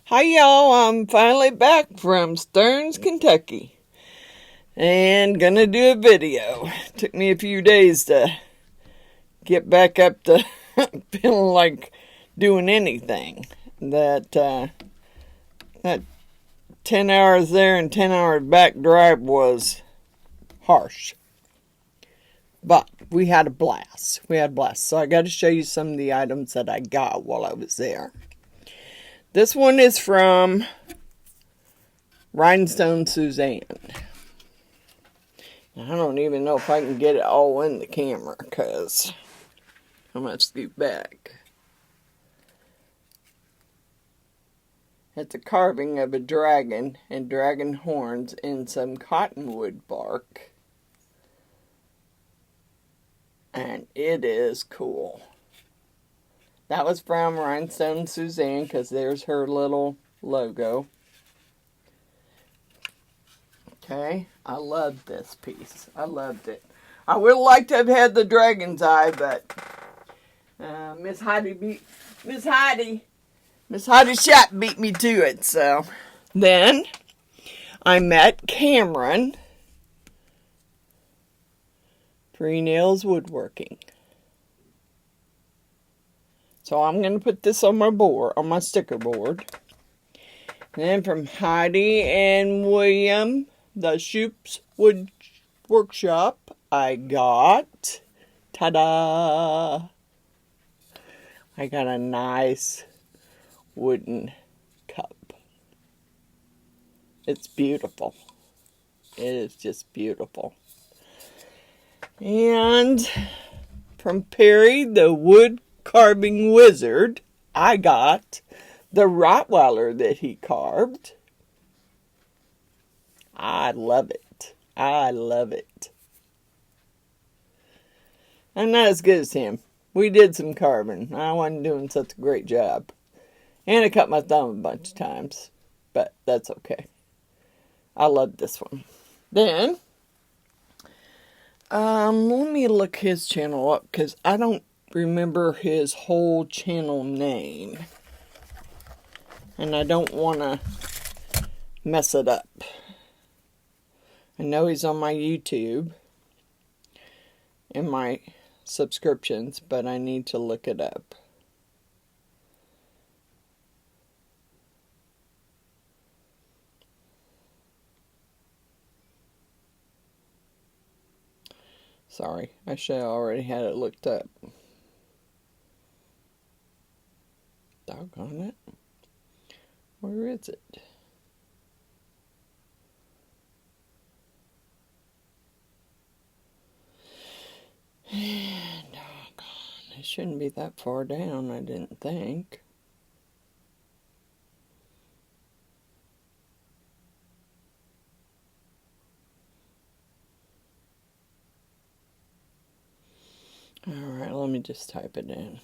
Hi y'all, I'm finally back from Stearns, Kentucky. And gonna do a video. Took me a few days to get back up to feeling like doing anything. That 10 hours there and 10 hours back drive was harsh. But we had a blast. So I got to show you some of the items that I got while I was there. This one is from Rhinestone Suzanne. I don't even know if I can get it all in the camera because I'm going to scoot back. It's a carving of a dragon and dragon horns in some cottonwood bark. And it is cool. That was from Rhinestone Suzanne because there's her little logo. Okay, I loved this piece. I loved it. I would have liked to have had the dragon's eye, but Miss Heidi Shot beat me to it. So then I met Cameron, Three Nails Woodworking. So I'm going to put this on my board, on my sticker board. And then from Heidi and William, the Shoop's Wood Workshop, I got, ta-da! I got a nice wooden cup. It's beautiful. It is just beautiful. And from Perry, the Wood Carving Wizard, I got the Rottweiler that he carved. I love it. I love it. I'm not as good as him. We did some carving. I wasn't doing such a great job. And I cut my thumb a bunch of times. But that's okay. I love this one. Then, let me look his channel up because I don't remember his whole channel name. And I don't want to mess it up. I know he's on my YouTube and my subscriptions, but I need to look it up. Sorry, I should have already had it looked up. Doggone it. Where is it? Doggone. It shouldn't be that far down, I didn't think. Alright, let me just type it in.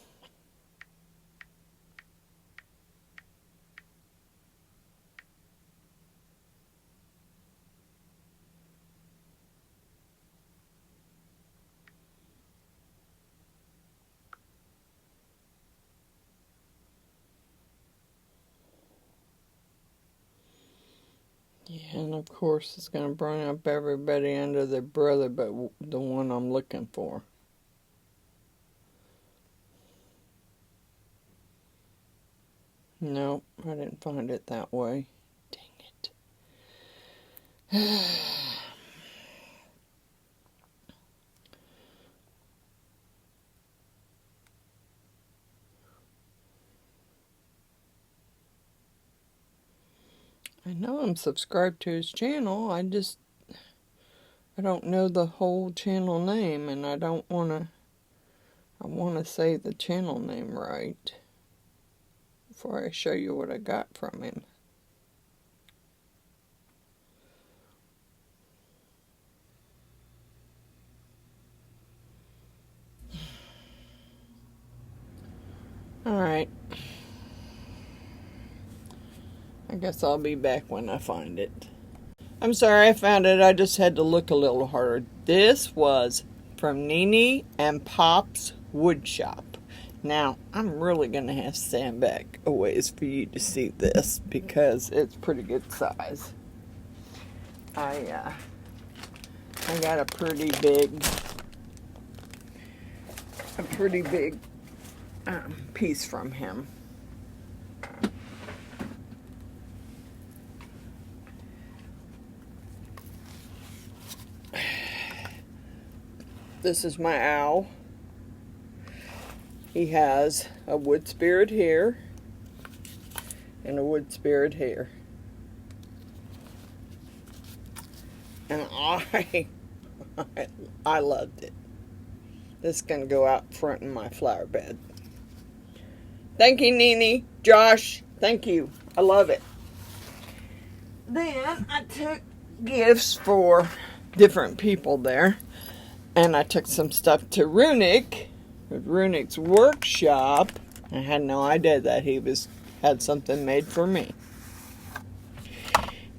Yeah, and of course it's going to bring up everybody under their brother but the one I'm looking for. Nope, I didn't find it that way. Dang it. I know I'm subscribed to his channel, I don't know the whole channel name, and I want to say the channel name right before I show you what I got from him. Alright. I guess I'll be back when I find it. I'm sorry I found it. I just had to look a little harder. This was from Nene and Pop's Wood Shop. Now, I'm really going to have to stand back a ways for you to see this because it's pretty good size. I got a pretty big piece from him. This is my owl. He has a wood spirit here and a wood spirit here. And I loved it. This is going to go out front in my flower bed. Thank you, Nene. Josh, thank you. I love it. Then I took gifts for different people there. And I took some stuff to Runic, with Runic's workshop. I had no idea that he had something made for me.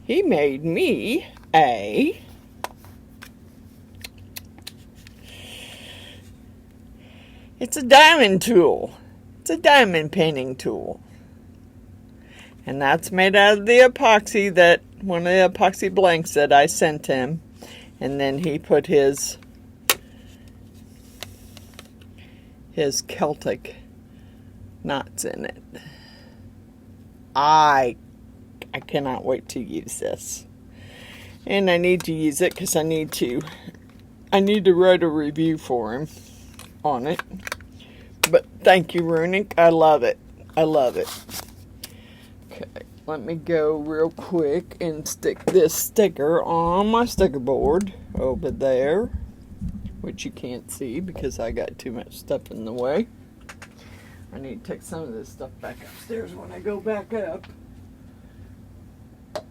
He made me it's a diamond tool. It's a diamond painting tool. And that's made out of the epoxy one of the epoxy blanks that I sent him. And then he put his Celtic knots in it. I cannot wait to use this. And I need to use it because I need to write a review for him on it. But thank you, Runic. I love it. I love it. Okay, let me go real quick and stick this sticker on my sticker board over there, which you can't see because I got too much stuff in the way. I need to take some of this stuff back upstairs when I go back up. I'll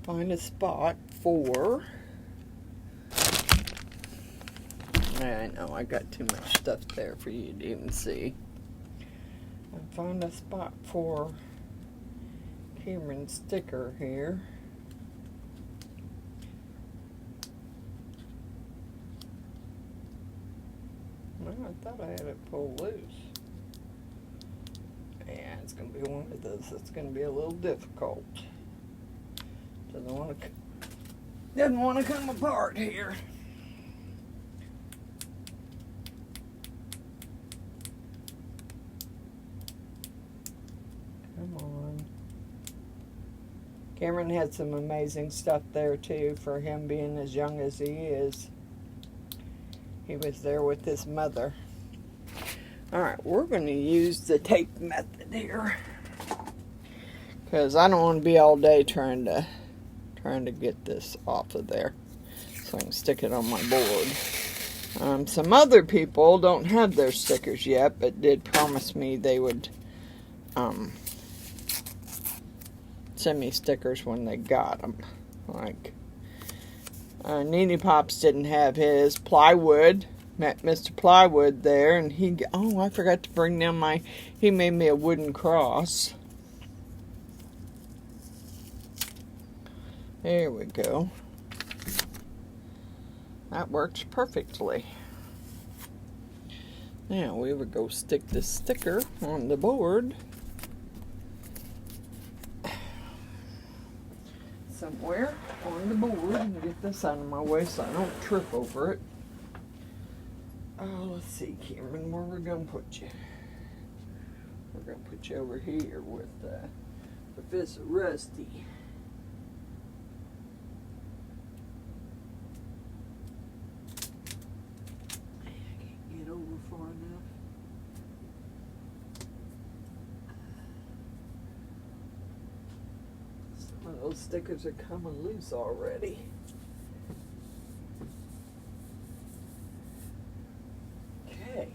find a spot for... I know I got too much stuff there for you to even see. I'll find a spot for Cameron's sticker here. Well, I thought I had it pulled loose. Yeah, it's going to be one of those that's going to be a little difficult. Doesn't want to come apart here. Come on. Cameron had some amazing stuff there too for him being as young as he is. He was there with his mother. Alright, we're going to use the tape method here. Because I don't want to be all day trying to get this off of there. So I can stick it on my board. Some other people don't have their stickers yet, but did promise me they would send me stickers when they got them. Like... Nene Pops didn't have his. Plywood, met Mr. Plywood there, and I forgot to bring down he made me a wooden cross. There we go. That works perfectly. Now we would go stick this sticker on the board. Somewhere on the board and get this out of my way so I don't trip over it. Let's see, Cameron, where we're going to put you? We're going to put you over here with Professor Rusty. I can't get over far enough. Those stickers are coming loose already. Okay.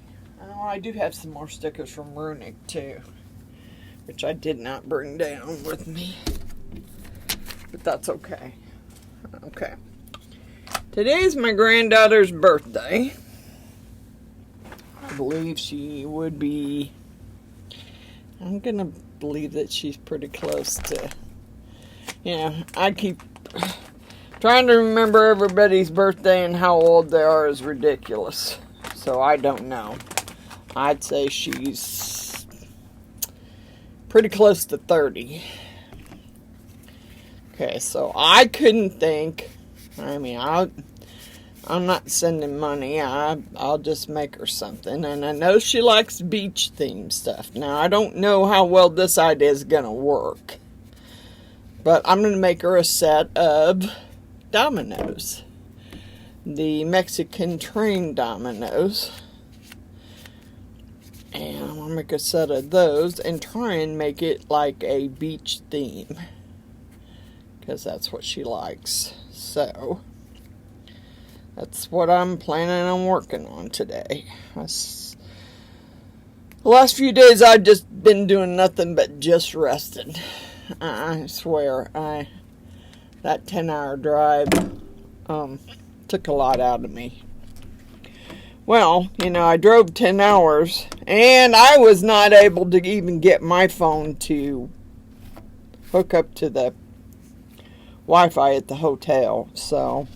Oh, I do have some more stickers from Runic too, which I did not bring down with me. But that's okay. Okay. Today's my granddaughter's birthday. I believe she would be... I'm going to believe that she's pretty close to... I keep trying to remember everybody's birthday and how old they are is ridiculous. so I don't know. I'd say she's pretty close to 30. Okay, so I couldn't think. I mean, I'm not sending money. I'll just make her something. And I know she likes beach themed stuff. Now, I don't know how well this idea is going to work. But I'm going to make her a set of dominoes. The Mexican train dominoes. And I'm going to make a set of those and try and make it like a beach theme. Because that's what she likes. So, that's what I'm planning on working on today. The last few days I've just been doing nothing but just resting. I swear, that 10-hour drive took a lot out of me. Well, you know, I drove 10 hours, and I was not able to even get my phone to hook up to the Wi-Fi at the hotel. So,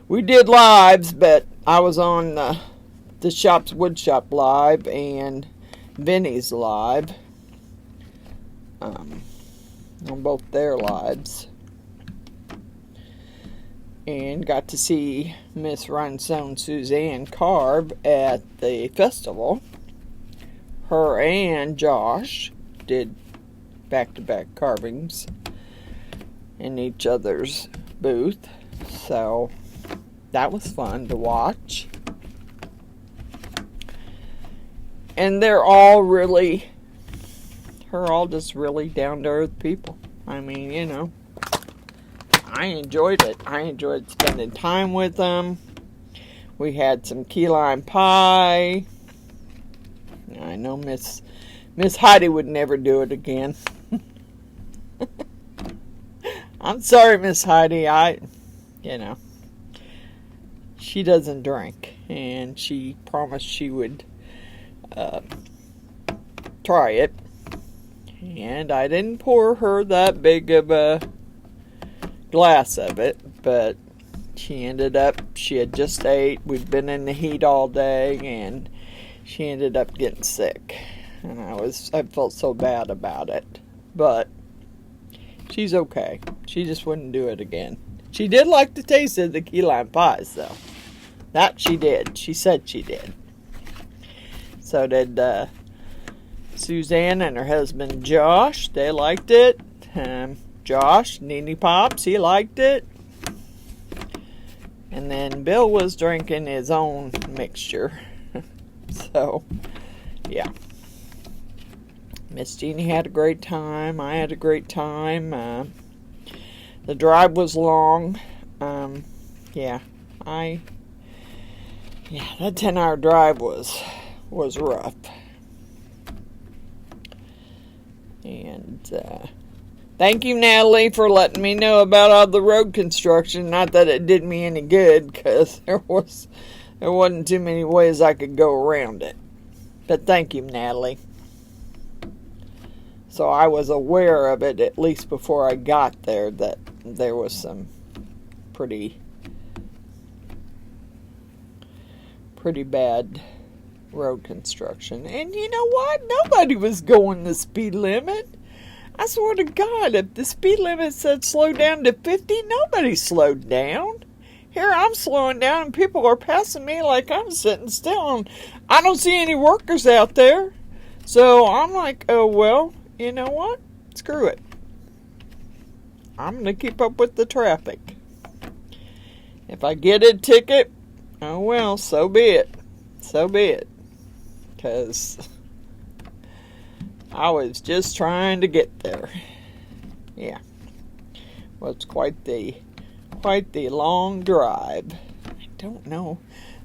we did lives, but I was on the shop's wood shop live and Vinny's live. On both their lives. And got to see Miss Rhinestone Suzanne carve at the festival. Her and Josh did back-to-back carvings in each other's booth. So that was fun to watch. And they're all just really down-to-earth people. I mean, you know, I enjoyed it. I enjoyed spending time with them. We had some key lime pie. I know Miss Heidi would never do it again. I'm sorry, Miss Heidi. You know, she doesn't drink, and she promised she would try it. And I didn't pour her that big of a glass of it, but she had just ate. We'd been in the heat all day, and she ended up getting sick. And I felt so bad about it. But she's okay. She just wouldn't do it again. She did like the taste of the key lime pies, though. That she did. She said she did. So did Suzanne and her husband Josh. They liked it. Josh, Nene Pops, he liked it. And then Bill was drinking his own mixture. So, yeah. Miss Jeannie had a great time. I had a great time. The drive was long. That 10-hour drive was rough. And thank you, Natalie, for letting me know about all the road construction. Not that it did me any good, because there wasn't too many ways I could go around it. But thank you, Natalie. So I was aware of it, at least before I got there, that there was some pretty bad road construction. And you know what? Nobody was going the speed limit. I swear to God, if the speed limit said slow down to 50, nobody slowed down. Here I'm slowing down and people are passing me like I'm sitting still. And I don't see any workers out there. So I'm like, oh well, you know what? Screw it. I'm going to keep up with the traffic. If I get a ticket, oh well, so be it. So be it. Because I was just trying to get there. Yeah. Well, it's quite the long drive. I don't know.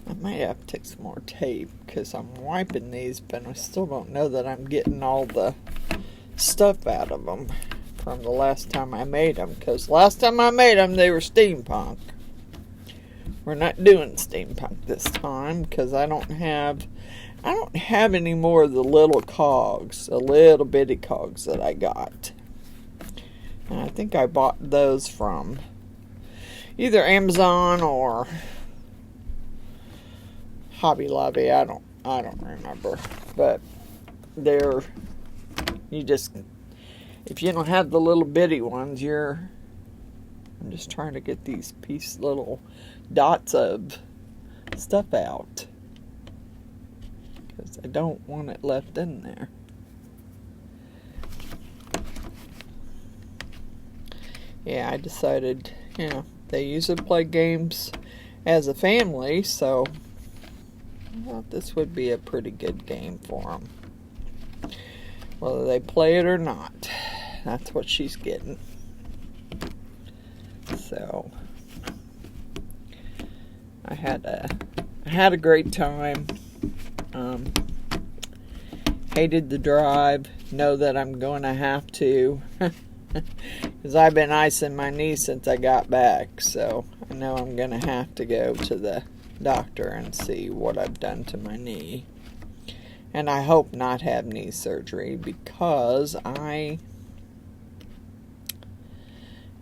I might have to take some more tape because I'm wiping these, but I still don't know that I'm getting all the stuff out of them from the last time I made them. Because last time I made them, they were steampunk. We're not doing steampunk this time because I don't have any more of the little cogs, the little bitty cogs that I got. And I think I bought those from either Amazon or Hobby Lobby. I don't remember. But they're, you just, if you don't have the little bitty ones, I'm just trying to get these little dots of stuff out, because I don't want it left in there. Yeah, I decided, they usually play games as a family, so I thought this would be a pretty good game for them. Whether they play it or not, that's what she's getting. So, I had a great time. Hated the drive. Know that I'm going to have to, because I've been icing my knee since I got back. So I know I'm going to have to go to the doctor and see what I've done to my knee. And I hope not have knee surgery, because I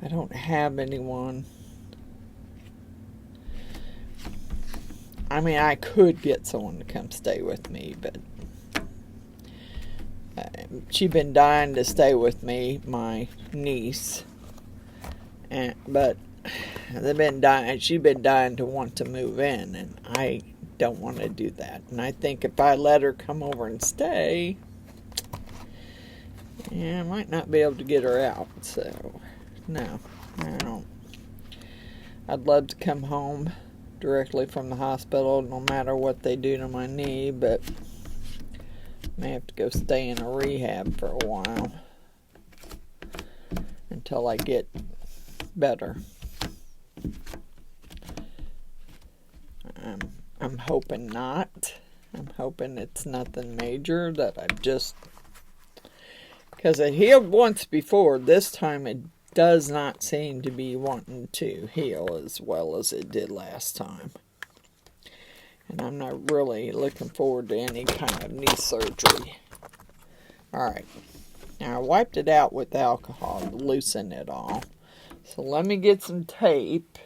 don't have anyone. I mean, I could get someone to come stay with me, but she's been dying to stay with me, my niece. But she's been dying to want to move in, and I don't want to do that. And I think if I let her come over and stay, I might not be able to get her out. So, no, I don't. I'd love to come home directly from the hospital, no matter what they do to my knee, but I may have to go stay in a rehab for a while until I get better. I'm hoping not. I'm hoping it's nothing major, that I've just, because it healed once before. This time it does not seem to be wanting to heal as well as it did last time. And I'm not really looking forward to any kind of knee surgery. Alright. Now I wiped it out with alcohol to loosen it all. So let me get some tape.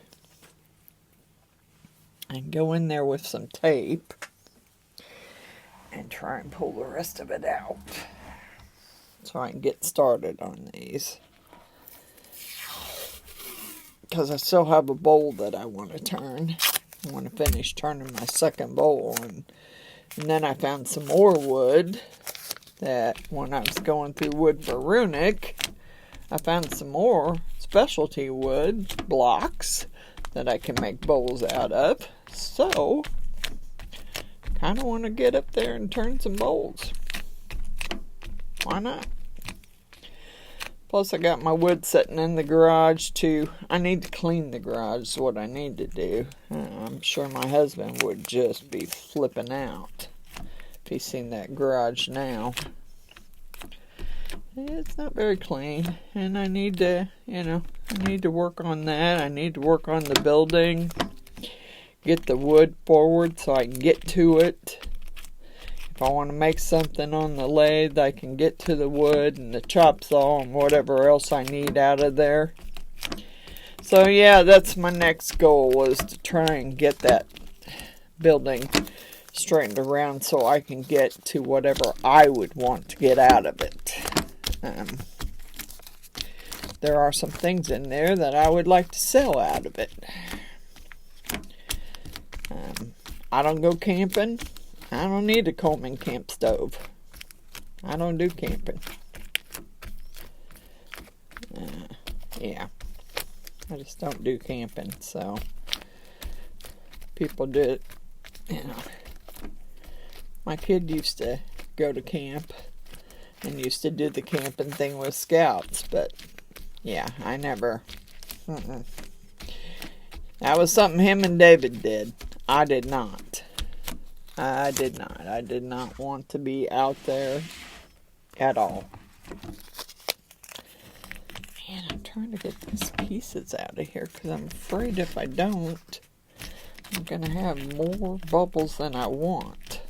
And go in there with some tape. And try and pull the rest of it out. So I can get started on these. Because I still have a bowl that I want to turn. I want to finish turning my second bowl. And then I found some more wood. That when I was going through wood for Runic, I found some more specialty wood blocks that I can make bowls out of. So, kind of want to get up there and turn some bowls. Why not? Plus, I got my wood sitting in the garage too. I need to clean the garage is what I need to do. I'm sure my husband would just be flipping out if he's seen that garage now. It's not very clean, and I need to, I need to work on that. I need to work on the building, get the wood forward so I can get to it. If I want to make something on the lathe, I can get to the wood and the chop saw and whatever else I need out of there. So yeah, that's my next goal, was to try and get that building straightened around so I can get to whatever I would want to get out of it. There are some things in there that I would like to sell out of it. I don't go camping. I don't need a Coleman camp stove. I don't do camping. Yeah. I just don't do camping, so people do it, My kid used to go to camp and used to do the camping thing with scouts, but yeah, I never. That was something him and David did. I did not. I did not. I did not want to be out there at all. Man, I'm trying to get these pieces out of here because I'm afraid if I don't, I'm going to have more bubbles than I want.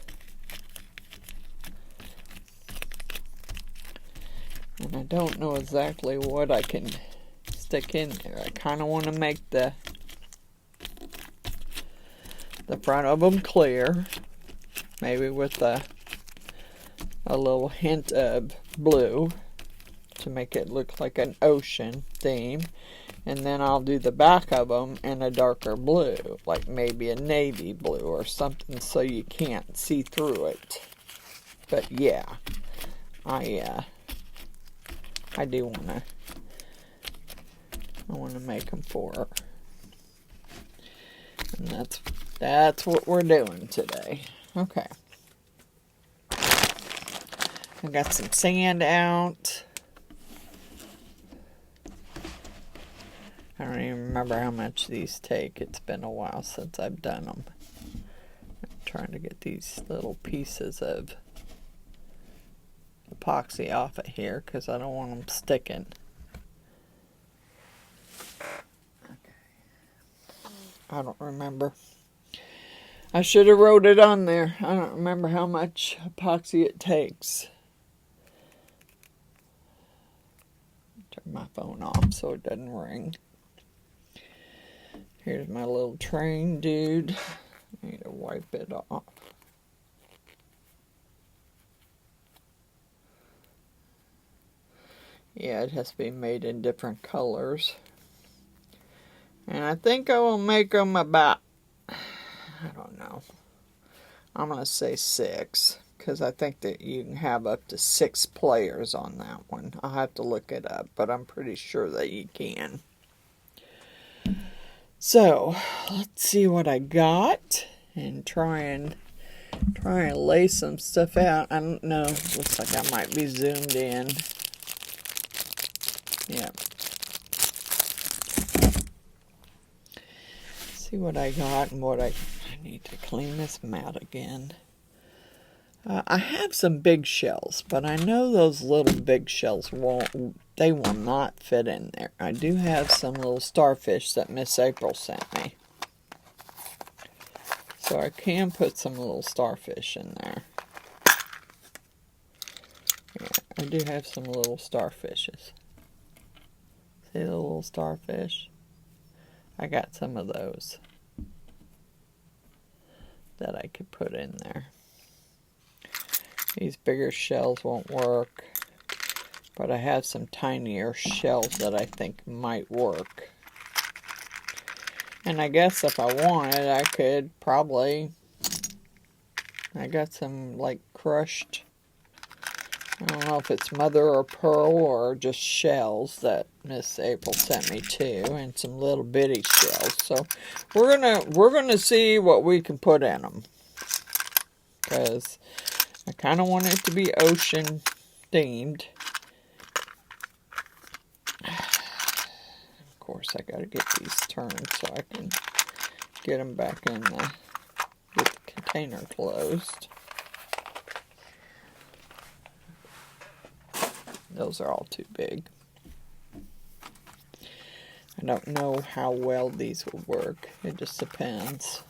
And I don't know exactly what I can stick in there. I kind of want to make the the front of them clear, maybe with a little hint of blue to make it look like an ocean theme. And then I'll do the back of them in a darker blue, like maybe a navy blue or something, so you can't see through it. But yeah, I do wanna make them for her. And that's what we're doing today. Okay. I got some sand out. I don't even remember how much these take. It's been a while since I've done them. I'm trying to get these little pieces of epoxy off of here because I don't want them sticking. Okay. I don't remember. I should have wrote it on there. I don't remember how much epoxy it takes. Turn my phone off so it doesn't ring. Here's my little train dude. I need to wipe it off. Yeah, it has to be made in different colors. And I think I will make them about, I don't know. I'm going to say 6. Because I think that you can have up to 6 players on that one. I'll have to look it up, but I'm pretty sure that you can. So, let's see what I got. And try and lay some stuff out. I don't know. Looks like I might be zoomed in. Yeah. See what I got and what I need to clean this mat again. I have some big shells, but I know those little big shells will not fit in there. I do have some little starfish that Miss April sent me. So I can put some little starfish in there. Yeah, I do have some little starfishes. See the little starfish? I got some of those that I could put in there. These bigger shells won't work, but I have some tinier shells that I think might work. And I guess if I wanted, I could probably, I got some like crushed, I don't know if it's mother or pearl or just shells that Miss April sent me too, and some little bitty shells. So we're gonna see what we can put in them, because I kind of want it to be ocean themed. Of course, I got to get these turned so I can get them back in get the container closed. Those are all too big. I don't know how well these will work. It just depends.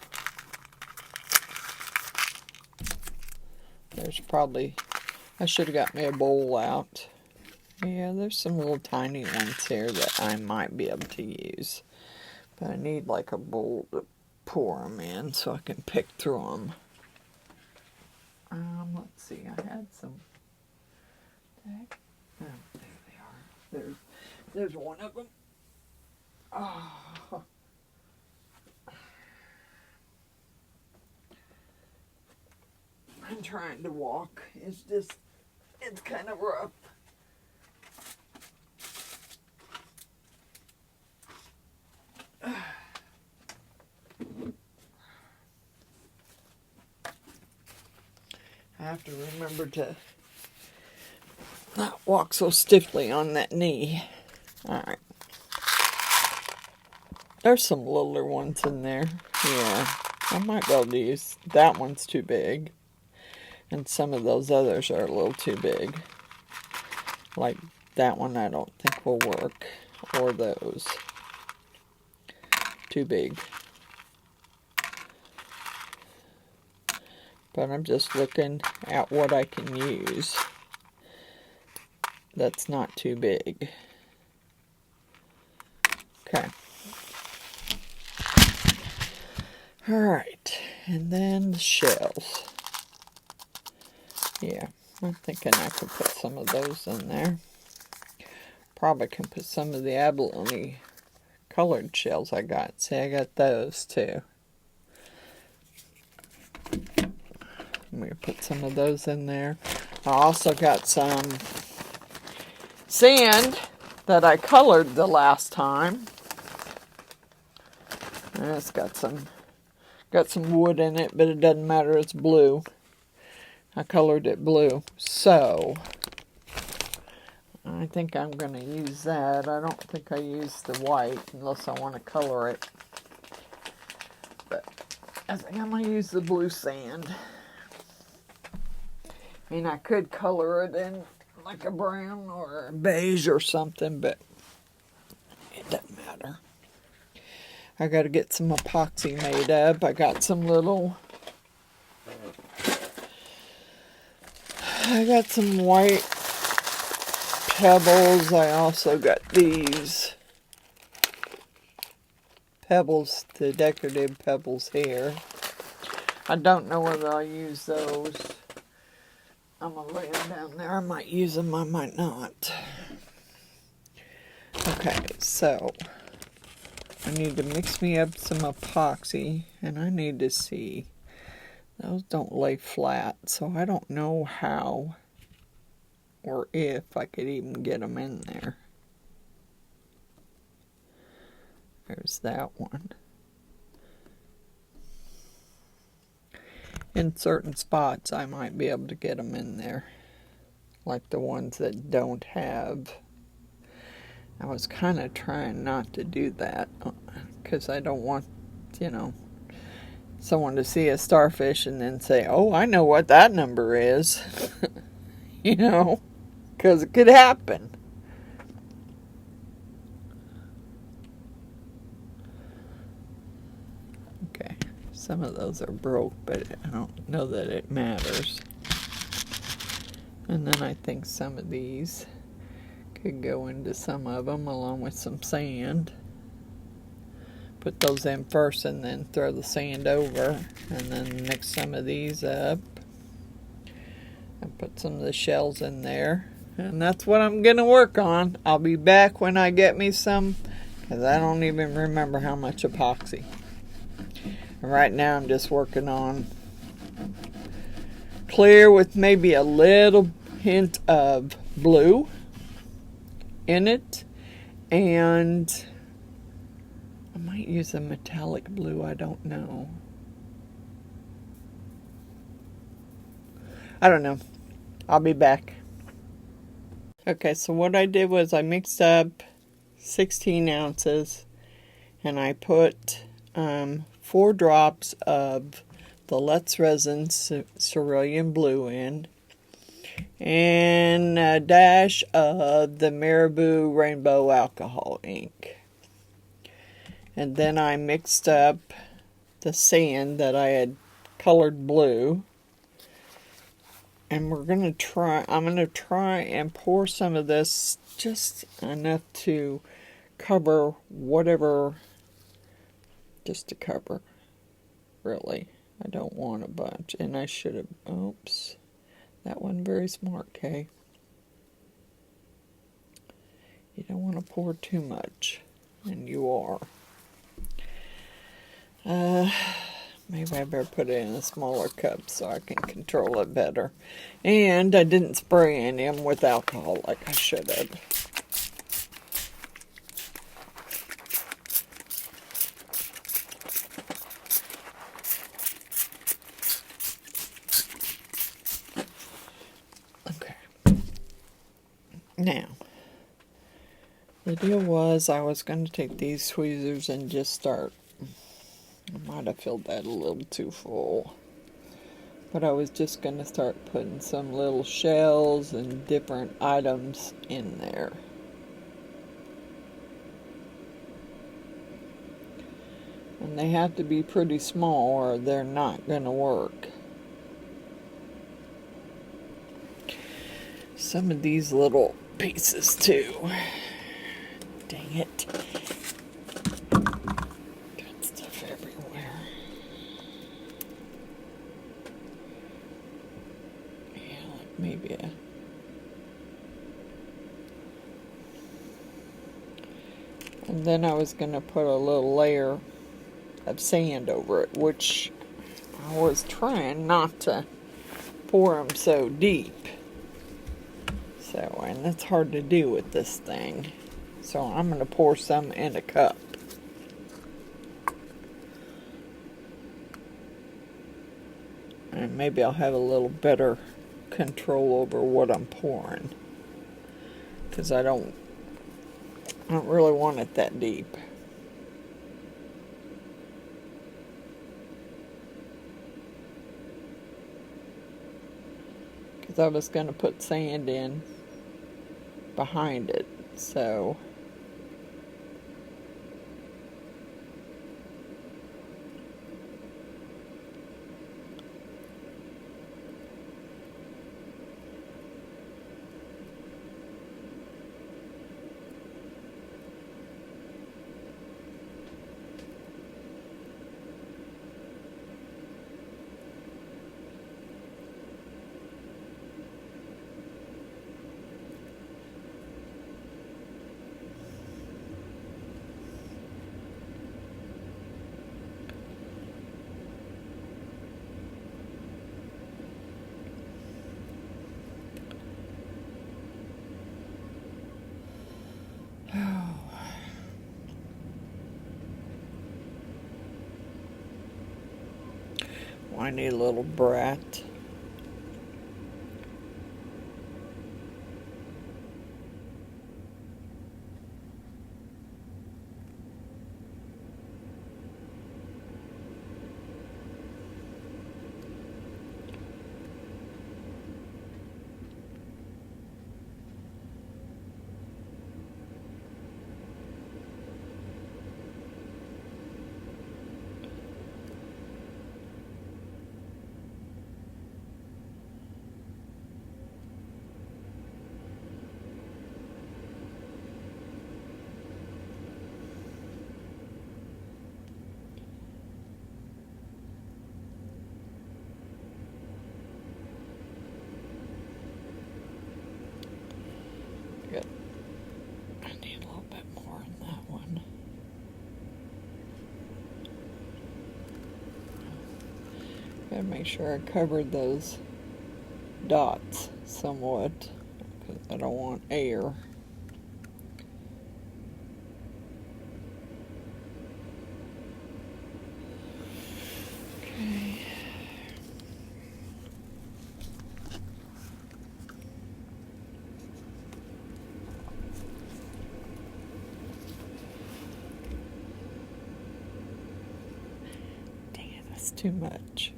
There's probably, I should have got me a bowl out. Yeah, there's some little tiny ones here that I might be able to use. But I need like a bowl to pour them in so I can pick through them. Let's see, I had some. Oh, there they are. There's one of them. Oh. I'm trying to walk. It's kind of rough. I have to remember to not walk so stiffly on that knee. Alright. There's some littler ones in there. Yeah. I might be able to use, that one's too big. And some of those others are a little too big. Like that one I don't think will work. Or those. Too big. But I'm just looking at what I can use that's not too big. Okay. Alright. And then the shells. Yeah, I'm thinking I could put some of those in there. Probably can put some of the abalone colored shells I got. See, I got those too. I'm going to put some of those in there. I also got some sand that I colored the last time. And it's got some wood in it, but it doesn't matter, it's blue. I colored it blue. So, I think I'm going to use that. I don't think I use the white unless I want to color it. But I think I'm going to use the blue sand. I mean, I could color it in like a brown or a beige or something, but it doesn't matter. I got to get some epoxy made up. I got some little... I got some white pebbles. I also got these pebbles, the decorative pebbles here. I don't know whether I'll use those. I'm going to lay them down there. I might use them, I might not. Okay, so I need to mix me up some epoxy, and I need to see. Those don't lay flat, so I don't know how or if I could even get them in there. There's that one. In certain spots, I might be able to get them in there, like the ones that don't have. I was kind of trying not to do that, because I don't want, you know, someone to see a starfish and then say, oh, I know what that number is. You know, because it could happen. Okay, some of those are broke, but I don't know that it matters. And then I think some of these could go into some of them along with some sand. Put those in first and then throw the sand over, and then mix some of these up and put some of the shells in there, and that's what I'm gonna work on. I'll be back when I get me some, because I don't even remember how much epoxy. And right now I'm just working on clear with maybe a little hint of blue in it, and I might use a metallic blue, I don't know. I don't know. I'll be back. Okay, so what I did was I mixed up 16 ounces and I put 4 drops of the Let's Resin Cerulean Blue in, and a dash of the Marabou Rainbow Alcohol ink. And then I mixed up the sand that I had colored blue. And I'm going to try and pour some of this, just enough to cover whatever, just to cover, really. I don't want a bunch, and I should have, oops, that wasn't very smart, Kay. You don't want to pour too much, and you are. Maybe I better put it in a smaller cup so I can control it better. And I didn't spray any of them with alcohol like I should have. Okay. Now, the deal was I was going to take these tweezers and just start. I might have filled that a little too full. But I was just going to start putting some little shells and different items in there. And they have to be pretty small or they're not going to work. Some of these little pieces too. Dang it. And then I was going to put a little layer of sand over it, which I was trying not to pour them so deep. So, and that's hard to do with this thing. So I'm going to pour some in a cup. And maybe I'll have a little better control over what I'm pouring. Because I don't really want it that deep. Because I was going to put sand in behind it, so I need a little brat. Good. I need a little bit more in that one. Gotta make sure I covered those dots somewhat, because I don't want air. Okay. Dang it, that's too much.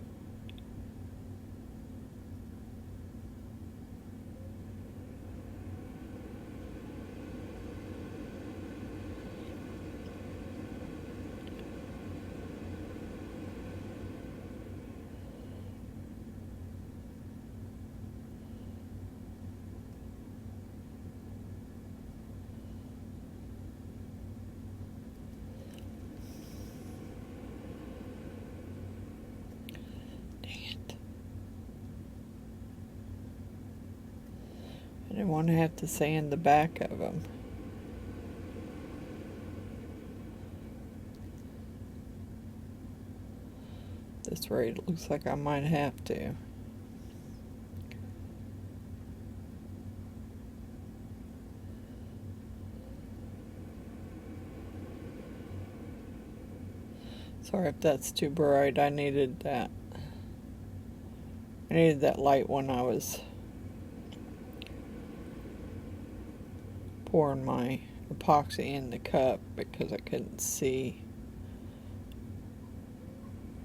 I didn't want to have to sand the back of them. This rate, it looks like I might have to. Sorry if that's too bright. I needed that. I needed that light when I was pouring my epoxy in the cup, because I couldn't see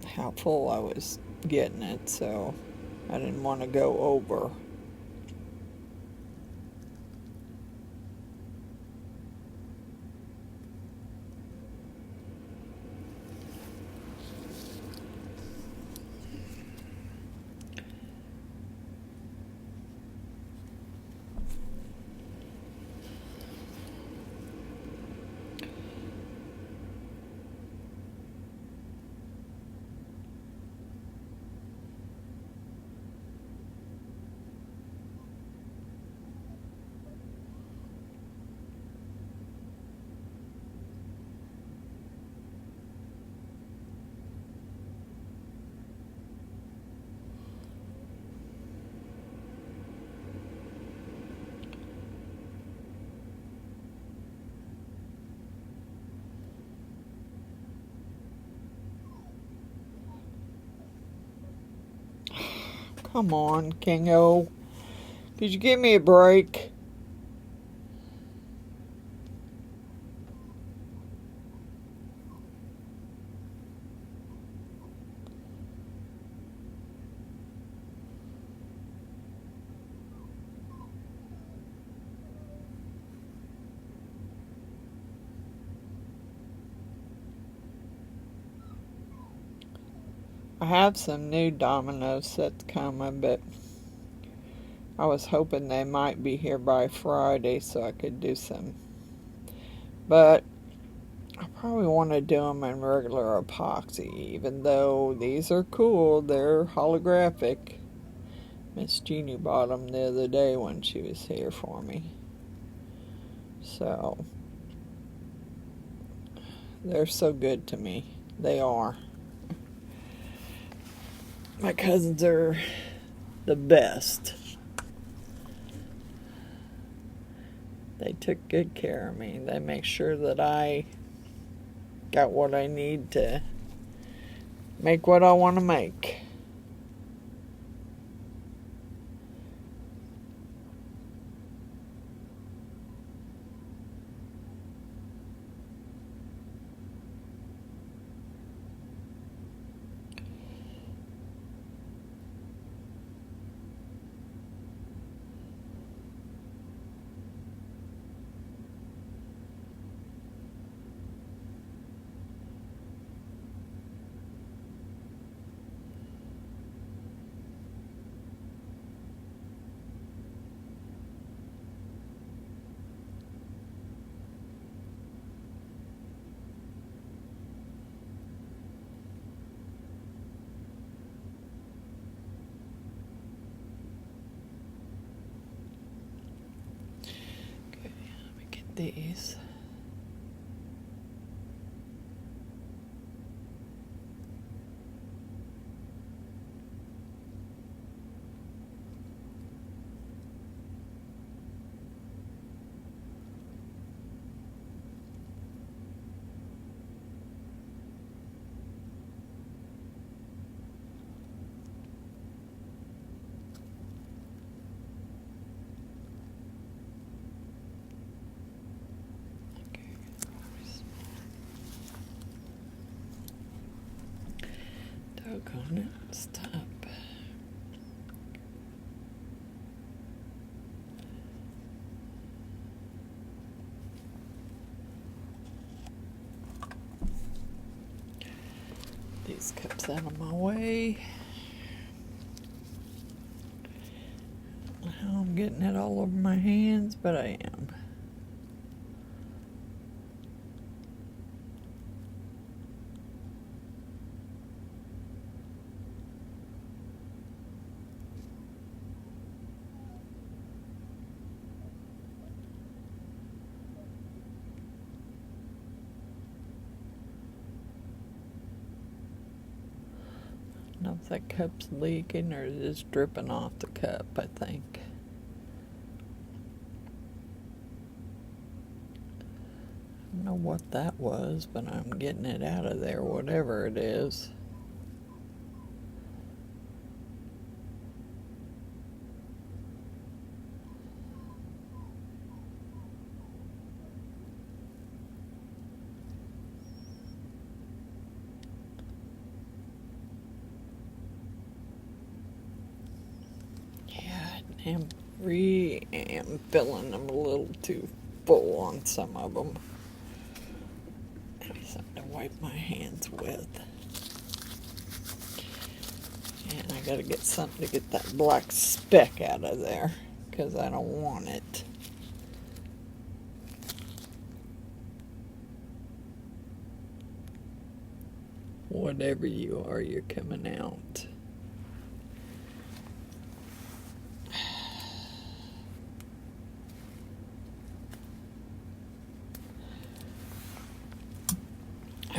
how full I was getting it, so I didn't want to go over. Come on, Kingo. Could you give me a break? I have some new domino sets coming, but I was hoping they might be here by Friday so I could do some. But I probably want to do them in regular epoxy, even though these are cool. They're holographic. Miss Jeannie bought them the other day when she was here for me. So, they're so good to me. They are. My cousins are the best. They took good care of me. They make sure that I got what I need to make what I want to make. These. Doggone it, stop. These cups out of my way. I'm getting it all over my hands, but I am. I don't know if that cup's leaking or just dripping off the cup, I think. I don't know what that was, but I'm getting it out of there, whatever it is. am filling them a little too full on some of them. Maybe something to wipe my hands with. And I gotta get something to get that black speck out of there, because I don't want it. Whatever you are, you're coming out.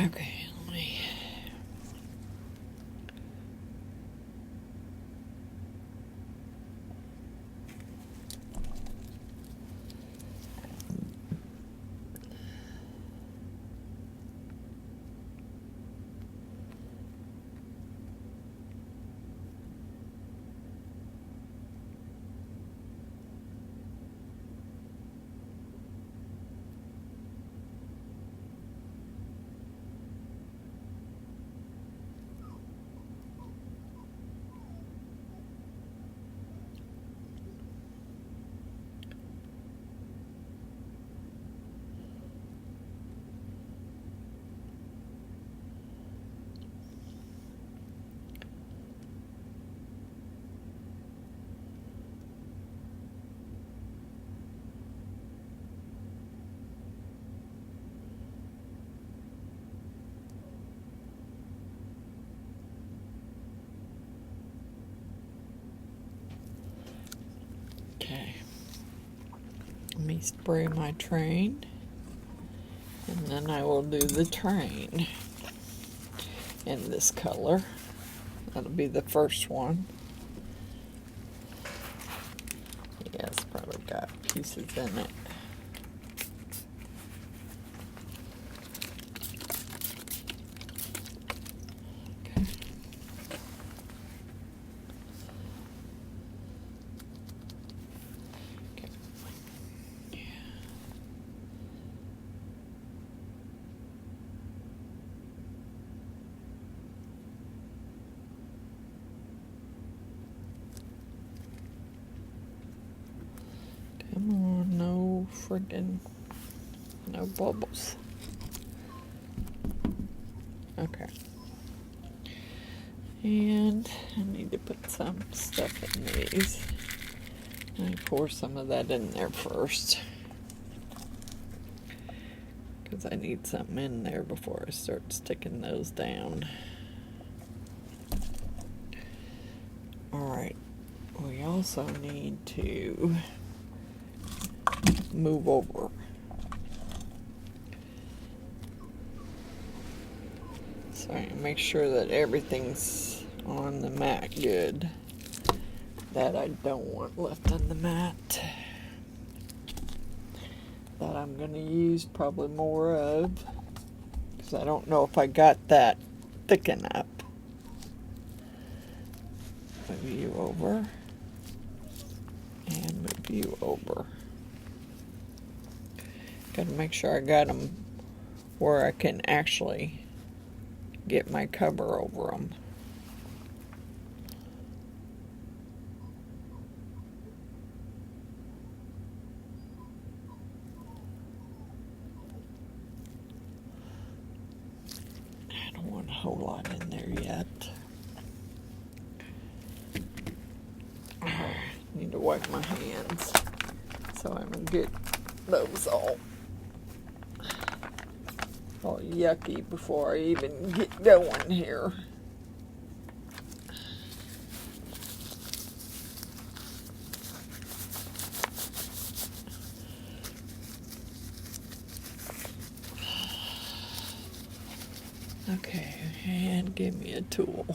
Okay, let me... spray my train, and then I will do the train in this color. That'll be the first one. Yeah, it's probably got pieces in it. Come on, no friggin', no bubbles. Okay. And I need to put some stuff in these. I pour some of that in there first, because I need something in there before I start sticking those down. Alright, we also need to move over. So I make sure that everything's on the mat good. That I don't want left on the mat. That I'm going to use probably more of, because I don't know if I got that thick enough. Move you over. And move you over. Gotta make sure I got them where I can actually get my cover over them. I don't want a whole lot in there yet. I need to wipe my hands so I don't get those all yucky before I even get going here. Okay, and give me a tool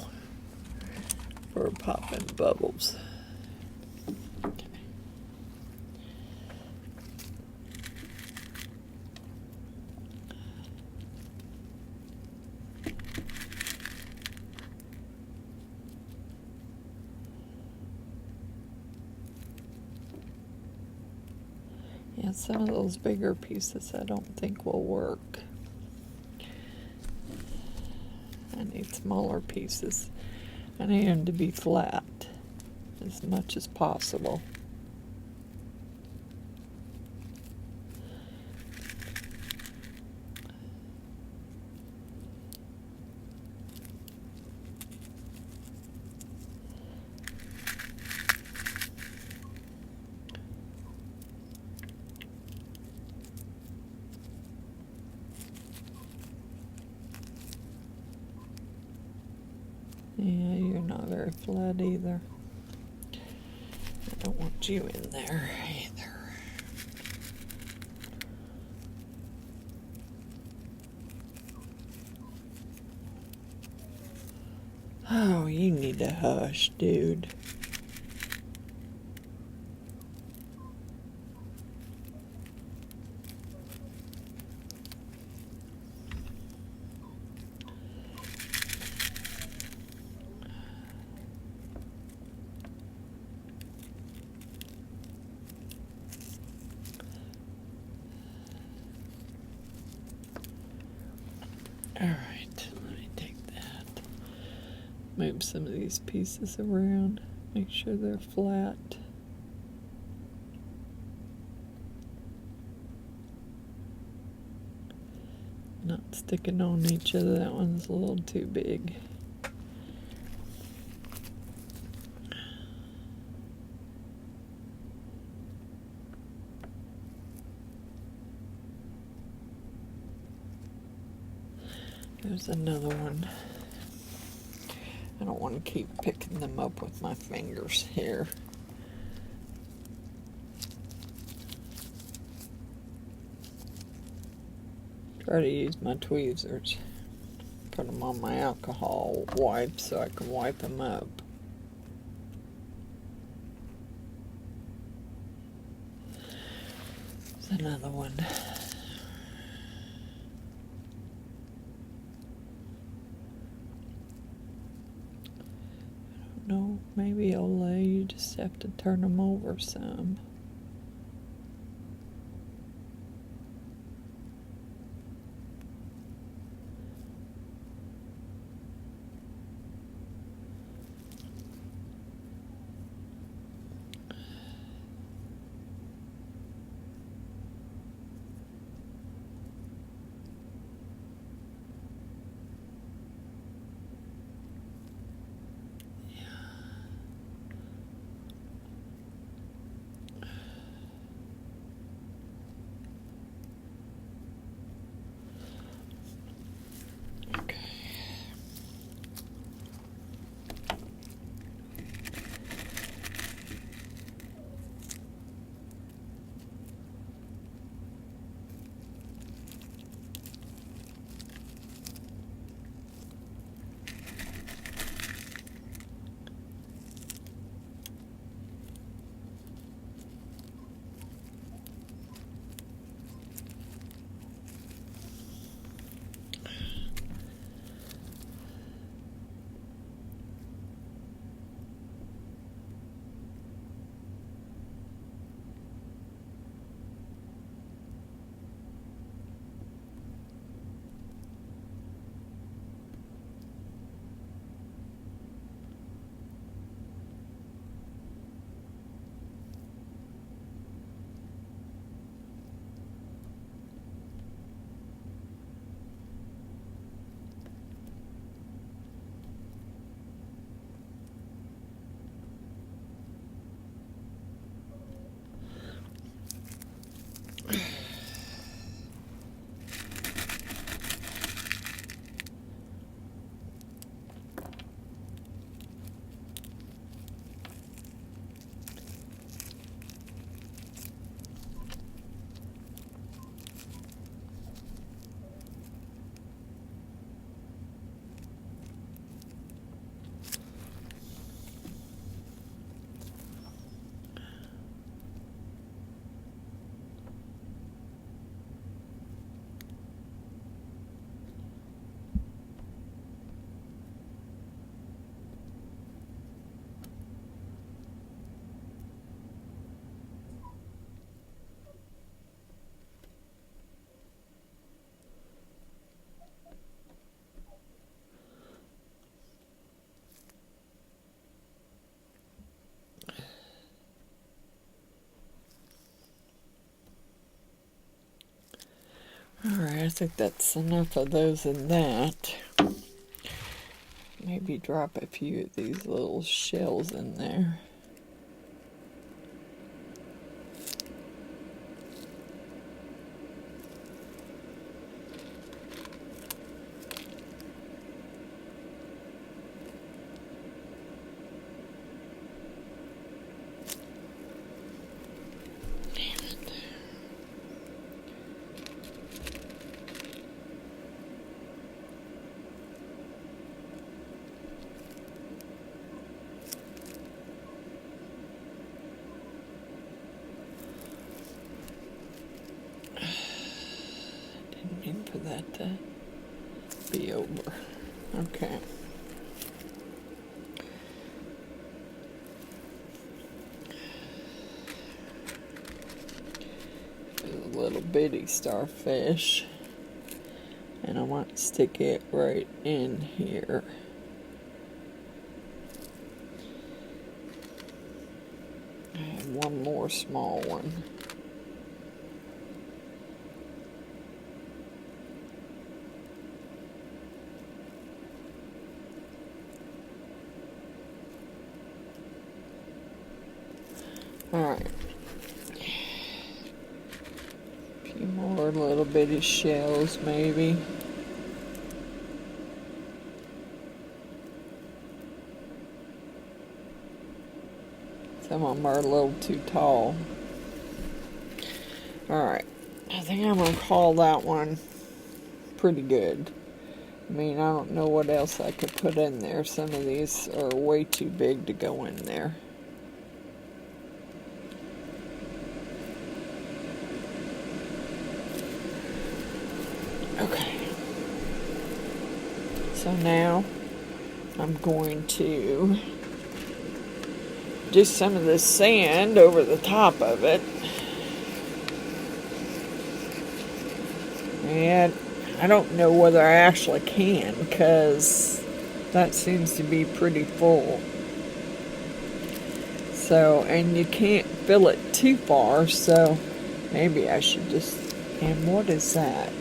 for popping bubbles. Okay. Yeah, some of those bigger pieces I don't think will work. I need smaller pieces. I need them to be flat as much as possible. Yeah, you're not very flat either. I don't want you in there either. Oh, you need to hush, dude. Alright, let me take that. Move some of these pieces around. Make sure they're flat. Not sticking on each other. That one's a little too big. There's another one. I don't want to keep picking them up with my fingers here. Try to use my tweezers. Put them on my alcohol wipes so I can wipe them up. There's another one. I don't know, maybe Ola, you just have to turn them over some. Alright, I think that's enough of those in that. Maybe drop a few of these little shells in there. For that to be over. Okay. There's a little bitty starfish, and I want to stick it right in here. And one more small one. Alright. A few more little bitty shells, maybe. Some of them are a little too tall. Alright. I think I'm going to call that one pretty good. I mean, I don't know what else I could put in there. Some of these are way too big to go in there. Okay. So now I'm going to do some of this sand over the top of it. And I don't know whether I actually can, because that seems to be pretty full. So, and you can't fill it too far, so maybe I should just, and what is that?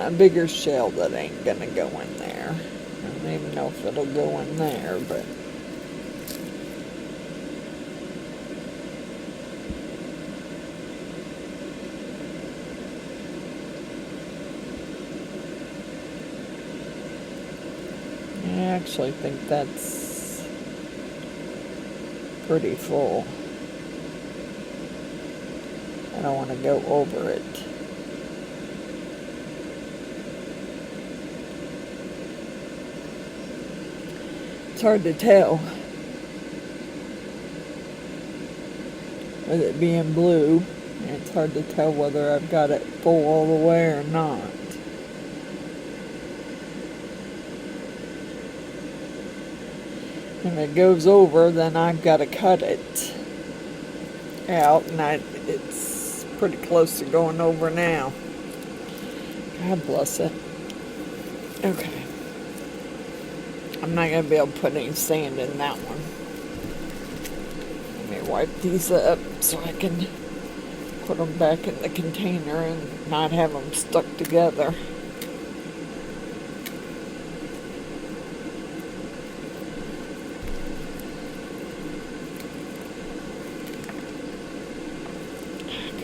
A bigger shell that ain't gonna go in there. I don't even know if it'll go in there, but I actually think that's pretty full. I don't want to go over it. It's hard to tell with it being blue. And it's hard to tell whether I've got it full all the way or not. If it goes over, then I've got to cut it out, and it's pretty close to going over now. God bless it. Okay. I'm not going to be able to put any sand in that one. Let me wipe these up so I can put them back in the container and not have them stuck together.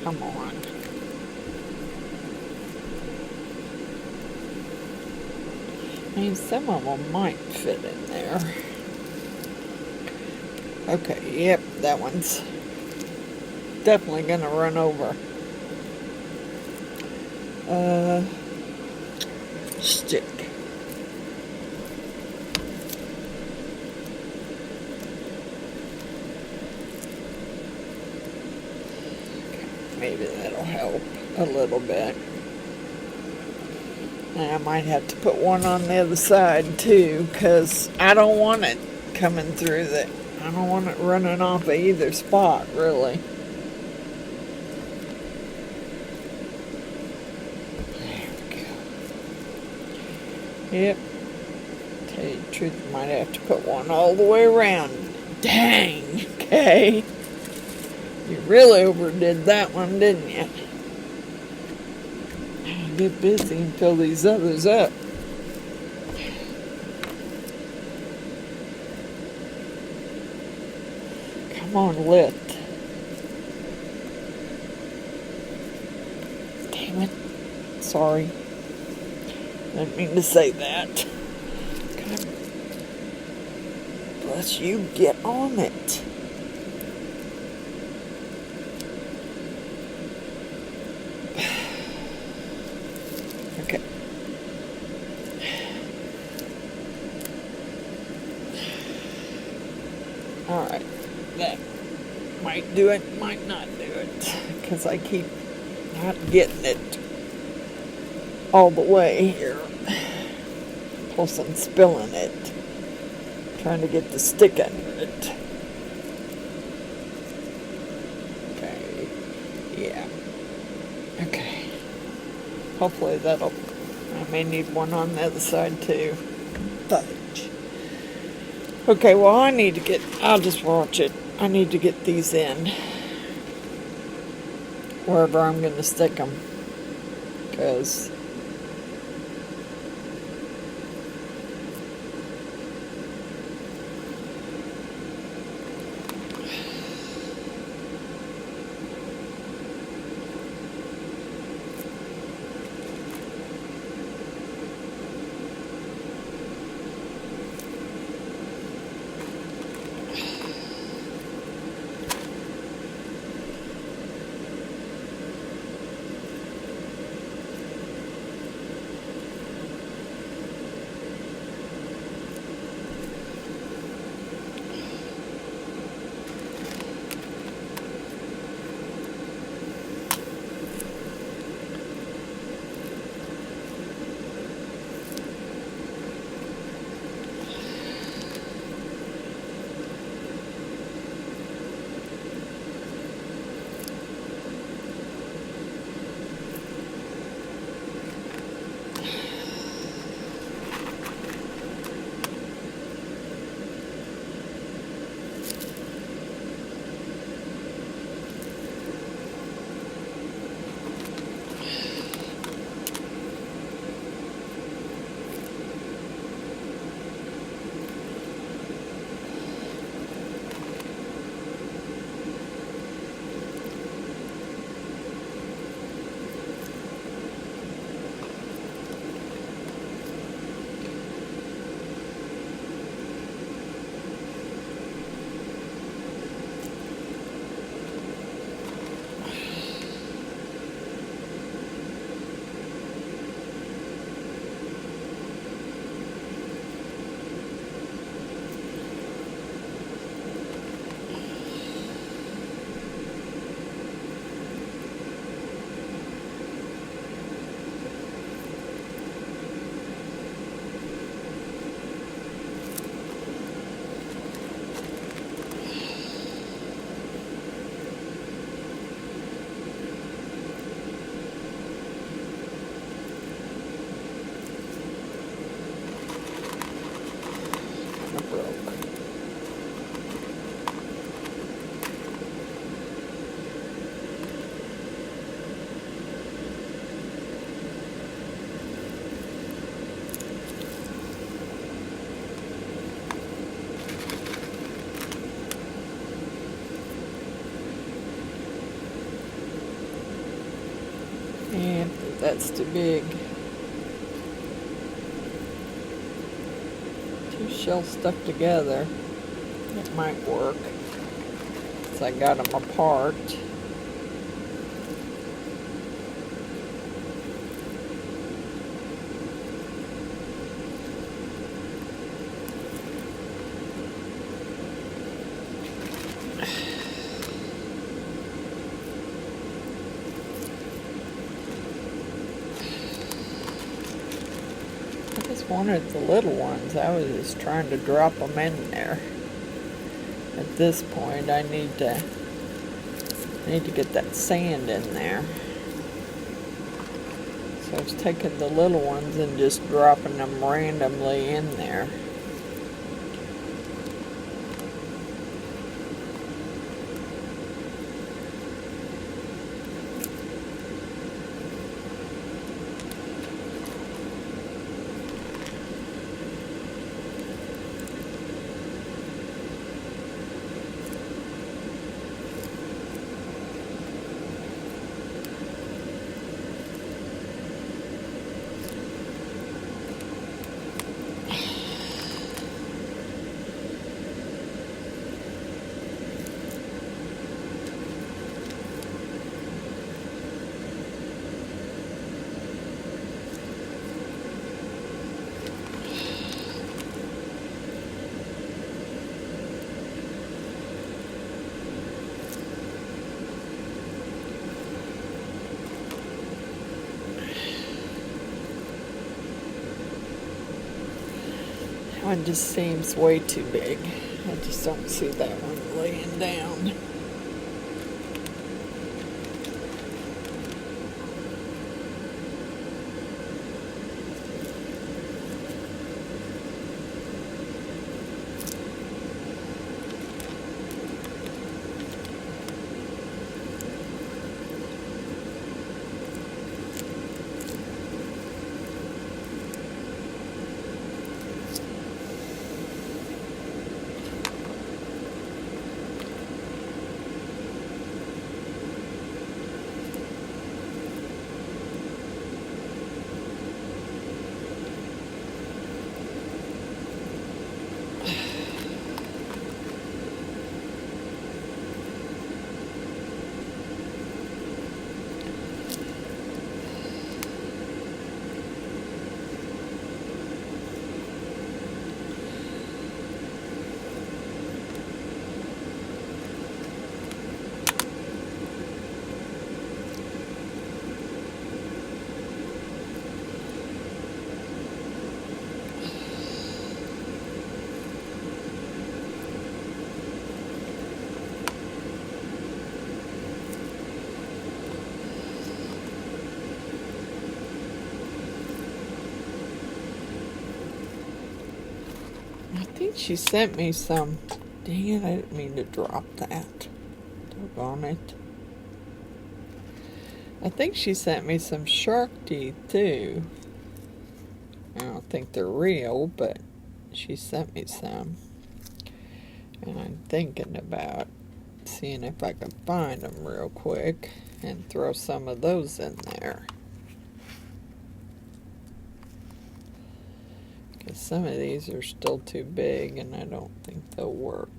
Come on. I mean, some of them might fit in there. Okay, yep, that one's definitely gonna run over. Stick. Maybe that'll help a little bit. And I might have to put one on the other side too, because I don't want it coming through the, I don't want it running off of either spot, really. There we go. Yep. Tell you the truth, I might have to put one all the way around. Dang, okay. You really overdid that one, didn't you? Get busy and fill these others up. Come on, lift. Damn it. Sorry. Didn't mean to say that. God bless you. Get on it. Okay. Alright. That might do it, might not do it. Because I keep not getting it all the way here. Plus I'm spilling it. Trying to get the stick under it. Okay. Yeah. Okay. Hopefully that'll, I may need one on the other side too. Fudge. Okay, well I need to get, I'll just watch it. I need to get these in. Wherever I'm going to stick them. Because And that's too big. Two shells stuck together. It might work. So I got them apart. I just wanted the little ones. I was just trying to drop them in there. At this point, I need to get that sand in there. So I was taking the little ones and just dropping them randomly in there. One just seems way too big. I just don't see that one laying down. I think she sent me some. Dang it, I didn't mean to drop that. Doggone it. I think she sent me some shark teeth too. I don't think they're real, but she sent me some. And I'm thinking about seeing if I can find them real quick and throw some of those in there. Because some of these are still too big and I don't think they'll work.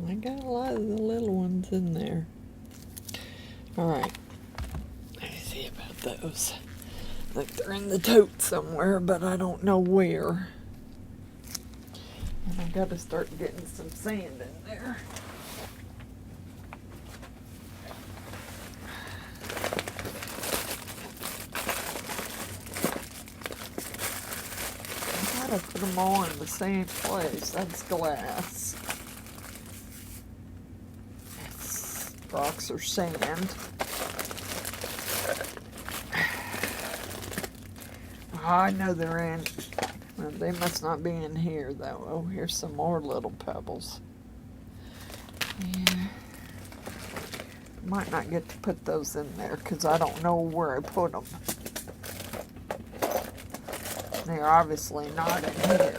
I got a lot of the little ones in there. Alright. Let me see about those. I think they're in the tote somewhere, but I don't know where. And I gotta start getting some sand in there. I gotta put them all in the same place. That's glass. That's rocks or sand. Oh, I know they're in. Well, they must not be in here, though. Oh, here's some more little pebbles. Yeah. Might not get to put those in there because I don't know where I put them. They're obviously not in here.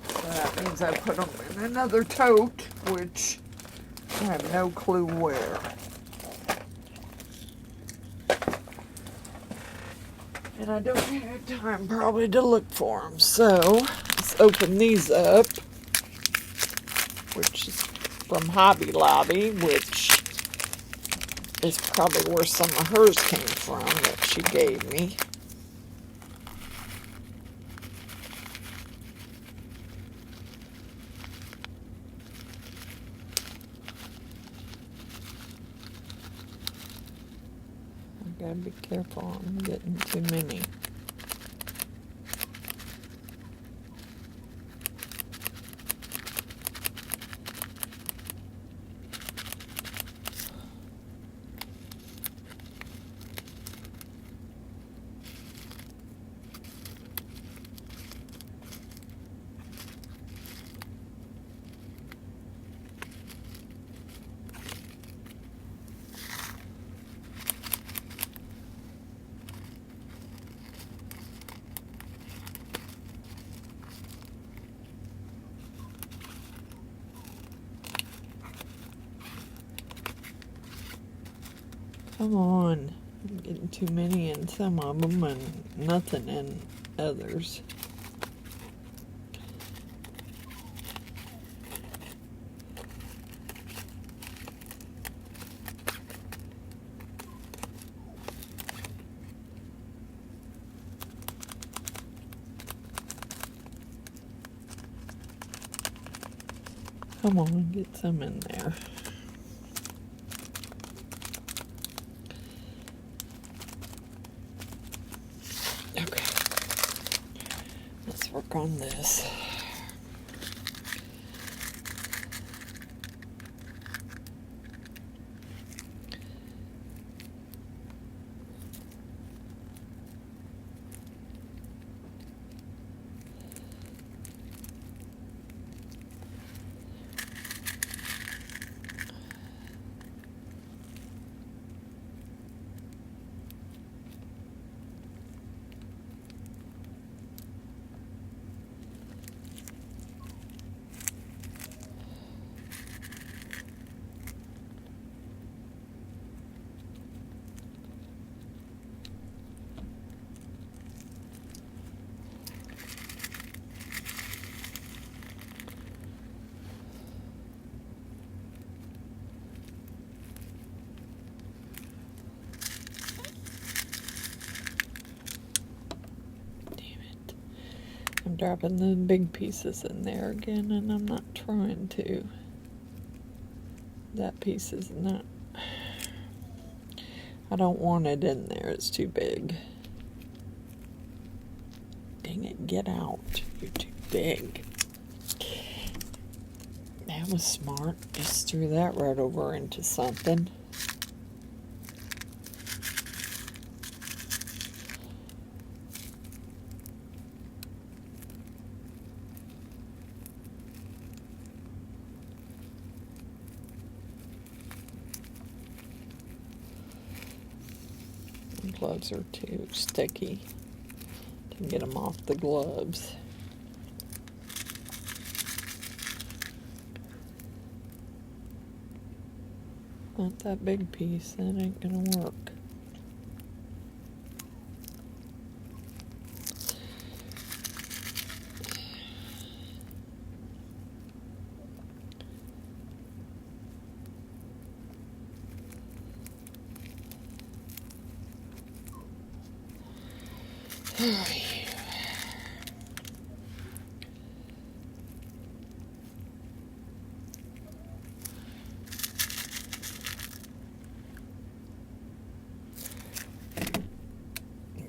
So that means I put them in another tote, which I have no clue where. And I don't have time probably to look for them. So let's open these up, which is from Hobby Lobby, which is probably where some of hers came from that she gave me. I gotta be careful, I'm getting too many. Come on, I'm getting too many in some of them and nothing in others. Come on, get some in there. Okay, let's work on this. I'm dropping the big pieces in there again, and I'm not trying to. That piece is not... I don't want it in there. It's too big. Dang it, get out. You're too big. That was smart. Just threw that right over into something. Gloves are too sticky to get them off the gloves. Not that big piece, that ain't gonna work.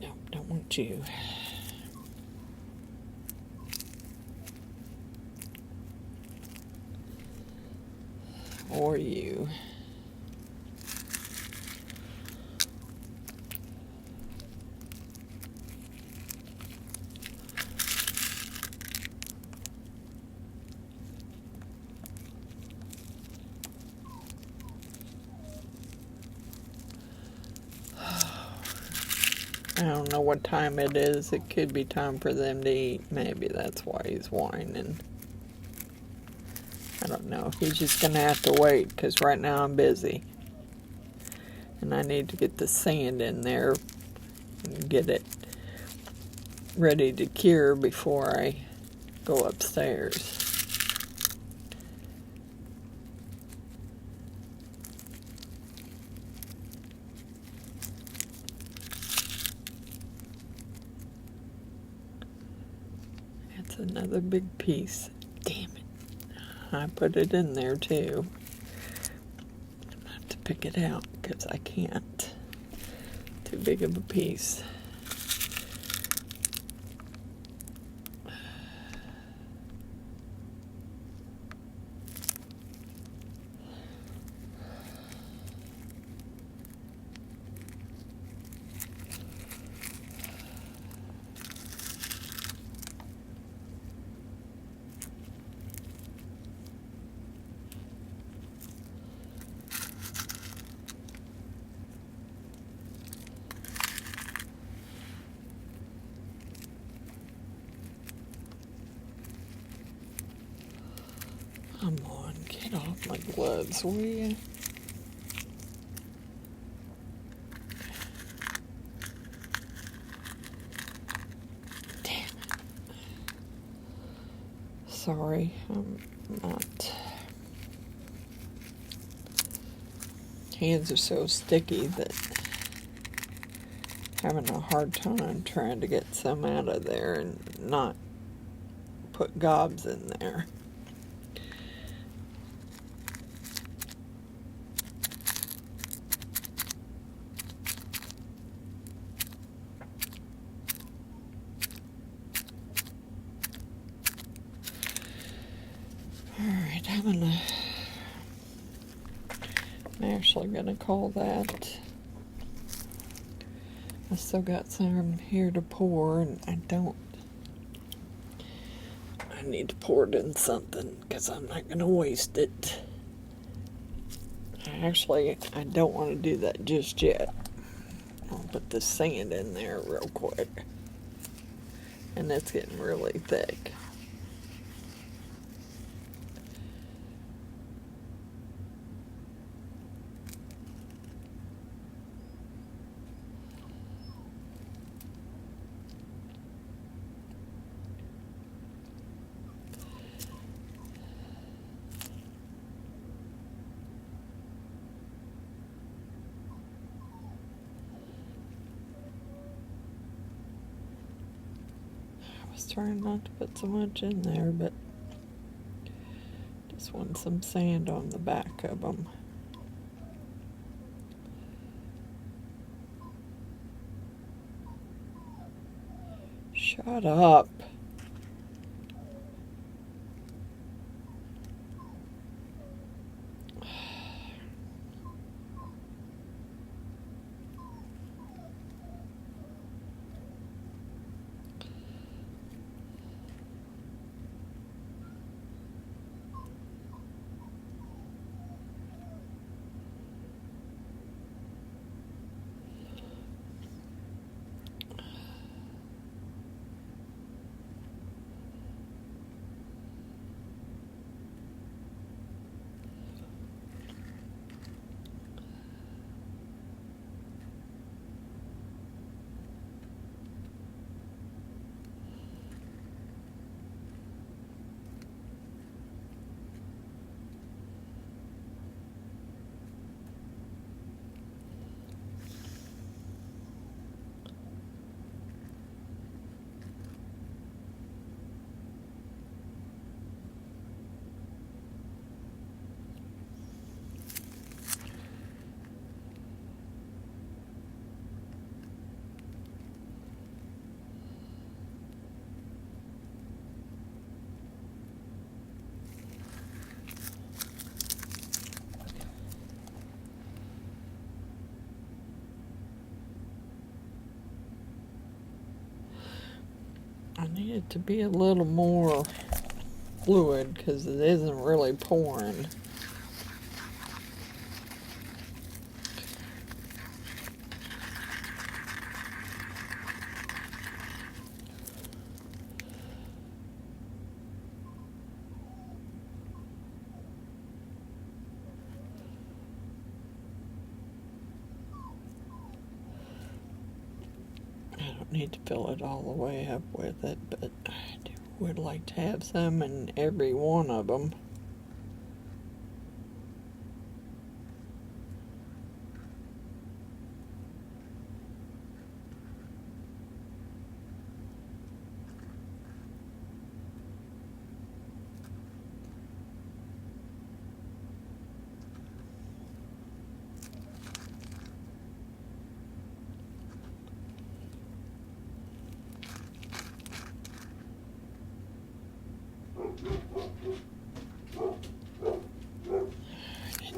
Nope, don't want you. Or you. I don't know what time it is. It could be time for them to eat. Maybe that's why he's whining. I don't know. He's just going to have to wait because right now I'm busy. And I need to get the sand in there and get it ready to cure before I go upstairs. That's another big piece. Damn it. I put it in there too. I have to pick it out because I can't. Too big of a piece. Come on, get off my gloves, will you? Damn it. Sorry, I'm not. Hands are so sticky that I'm having a hard time trying to get some out of there and not put gobs in there. Alright, I'm actually gonna call that. I still got some here to pour, and I need to pour it in something because I'm not gonna waste it. Actually, I don't want to do that just yet. I'll put the sand in there real quick. And it's getting really thick. I was trying not to put so much in there, but just want some sand on the back of them. Shut up. I need it to be a little more fluid because it isn't really pouring. don't need to fill it all the way up with it, but I would like to have some in every one of them.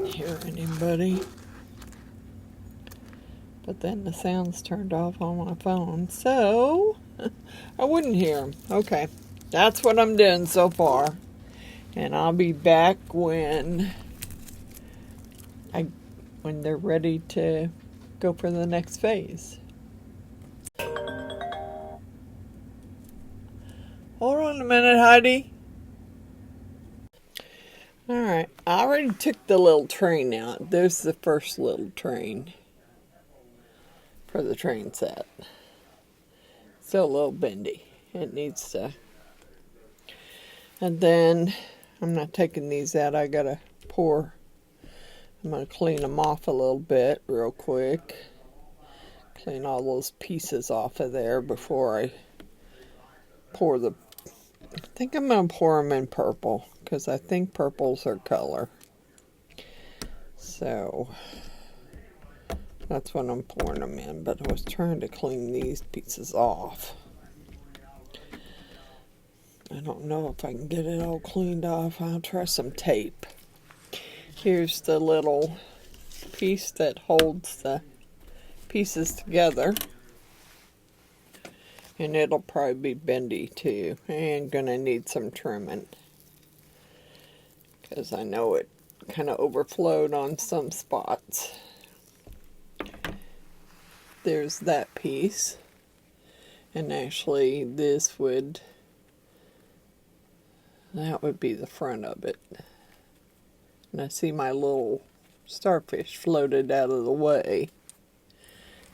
Hear anybody, but then the sound's turned off on my phone, so I wouldn't hear them. Okay, that's what I'm doing so far, and I'll be back when they're ready to go for the next phase. Hold on a minute, Heidi. Alright, I already took the little train out. There's the first little train for the train set. Still a little bendy. It needs to... And then, I'm not taking these out. I gotta pour... I'm gonna clean them off a little bit real quick. Clean all those pieces off of there before I pour the... I think I'm going to pour them in purple, because I think purple's her color. So, that's what I'm pouring them in, but I was trying to clean these pieces off. I don't know if I can get it all cleaned off. I'll try some tape. Here's the little piece that holds the pieces together. And it'll probably be bendy too, and gonna need some trimming, because I know it kind of overflowed on some spots. There's that piece, and actually that would be the front of it. And I see my little starfish floated out of the way.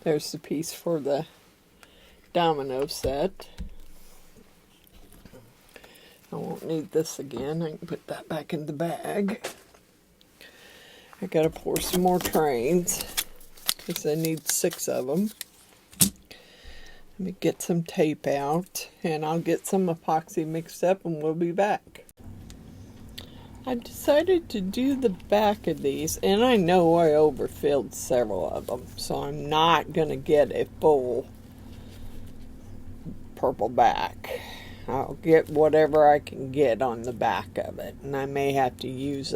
There's the piece for the domino set. I won't need this again. I can put that back in the bag. I gotta pour some more trains, because I need 6 of them. Let me get some tape out, and I'll get some epoxy mixed up, and we'll be back. I decided to do the back of these, and I know I overfilled several of them, so I'm not gonna get a full purple back. I'll get whatever I can get on the back of it, and I may have to use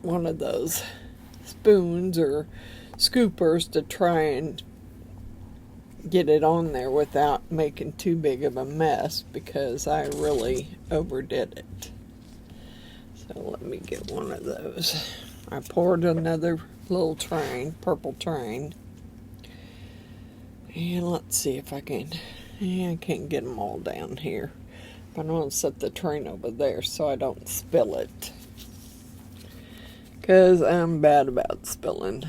one of those spoons or scoopers to try and get it on there without making too big of a mess, because I really overdid it. So let me get one of those. I poured another little train, purple train. And let's see if I can... I can't get them all down here. But I'm going to set the train over there so I don't spill it. Because I'm bad about spilling.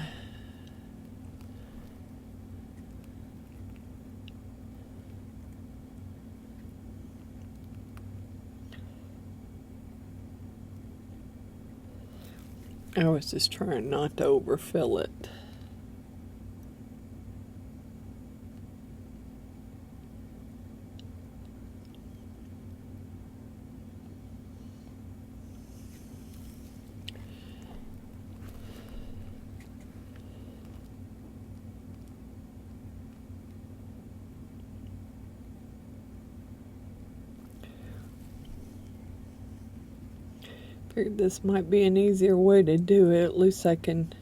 I was just trying not to overfill it. Figured this might be an easier way to do it. At least I can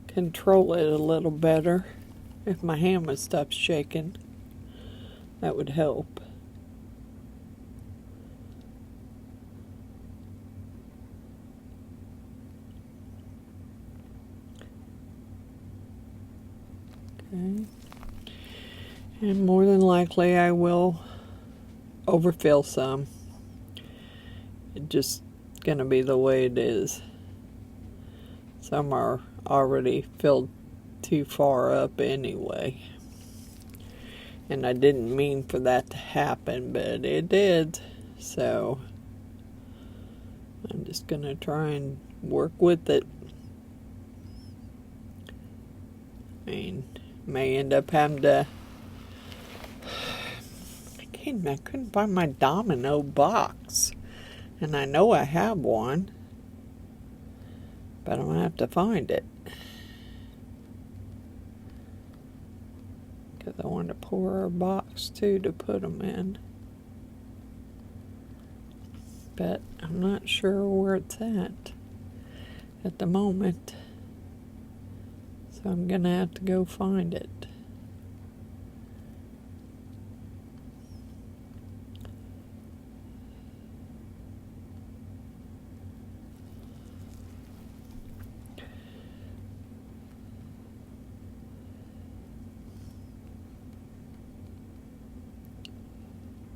control it a little better. If my hand would stop shaking, that would help. Okay. And more than likely I will overfill some. It's just gonna be the way it is. Some are already filled too far up anyway. And I didn't mean for that to happen, but it did. So I'm just going to try and work with it. I mean, may end up having to... I couldn't find my Domino box. And I know I have one. But I'm going to have to find it. Because I want to pour a box too to put them in. But I'm not sure where it's at the moment. So I'm going to have to go find it.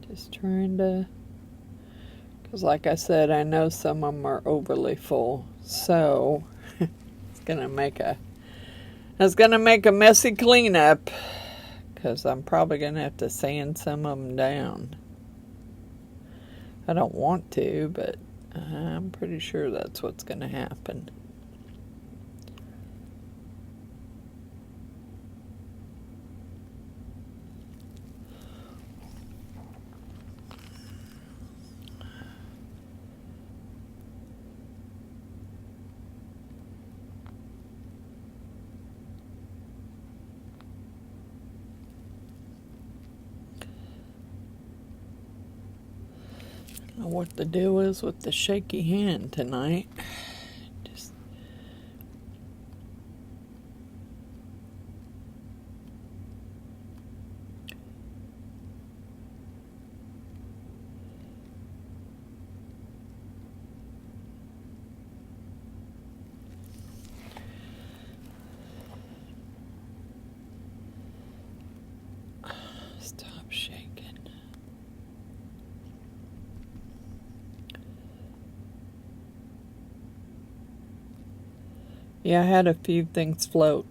Just trying to, because like I said, I know some of them are overly full, so it's gonna make a messy cleanup, because I'm probably gonna have to sand some of them down. I don't want to, but I'm pretty sure that's what's gonna happen. I don't know what the deal is with the shaky hand tonight. Just stop shaking. Yeah, I had a few things float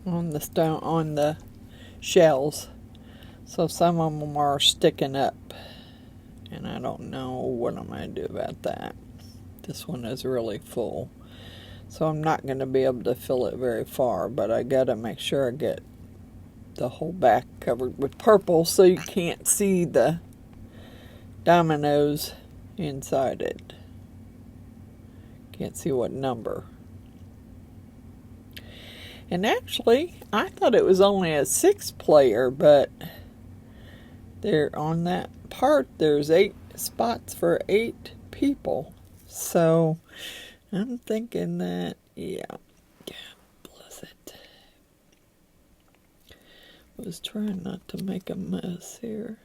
on the shells, so some of them are sticking up, and I don't know what I'm going to do about that. This one is really full, so I'm not going to be able to fill it very far, but I got to make sure I get the whole back covered with purple so you can't see the dominoes inside it. Can't see what number. And actually, I thought it was only a 6-player, but there on that part, there's 8 spots for 8 people. So I'm thinking that, yeah, bless it. Was trying not to make a mess here.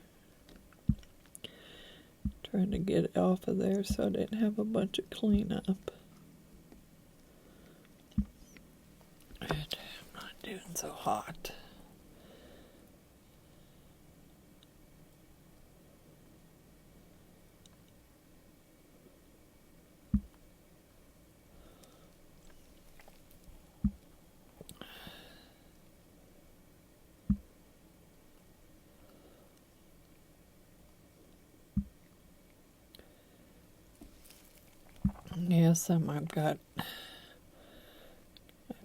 Trying to get it off of there so I didn't have a bunch of cleanup. And I'm not doing so hot. Yeah, some I've got.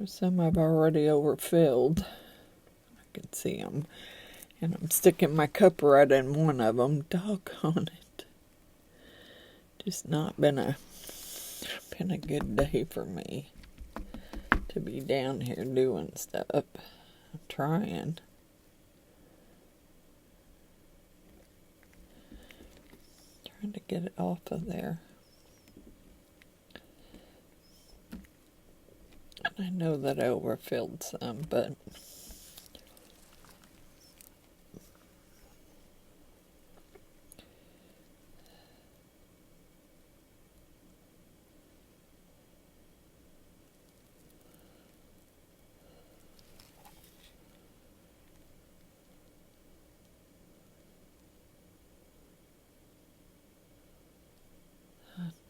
Some I've already overfilled. I can see them. And I'm sticking my cup right in one of them. Doggone it. Just not been a good day for me to be down here doing stuff. I'm trying. Trying to get it off of there. I know that I overfilled some, but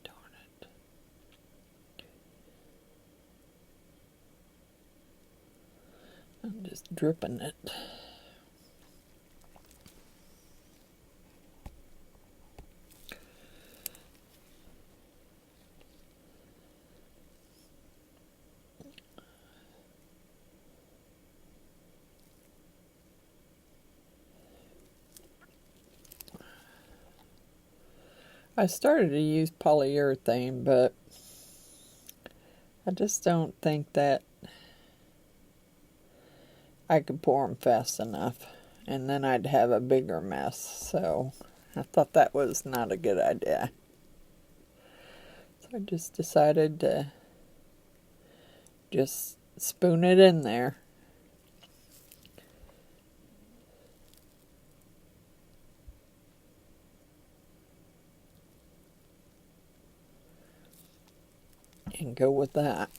darn it. just dripping it. I started to use polyurethane, but I just don't think that I could pour them fast enough, and then I'd have a bigger mess, so I thought that was not a good idea. So I just decided to just spoon it in there. And go with that.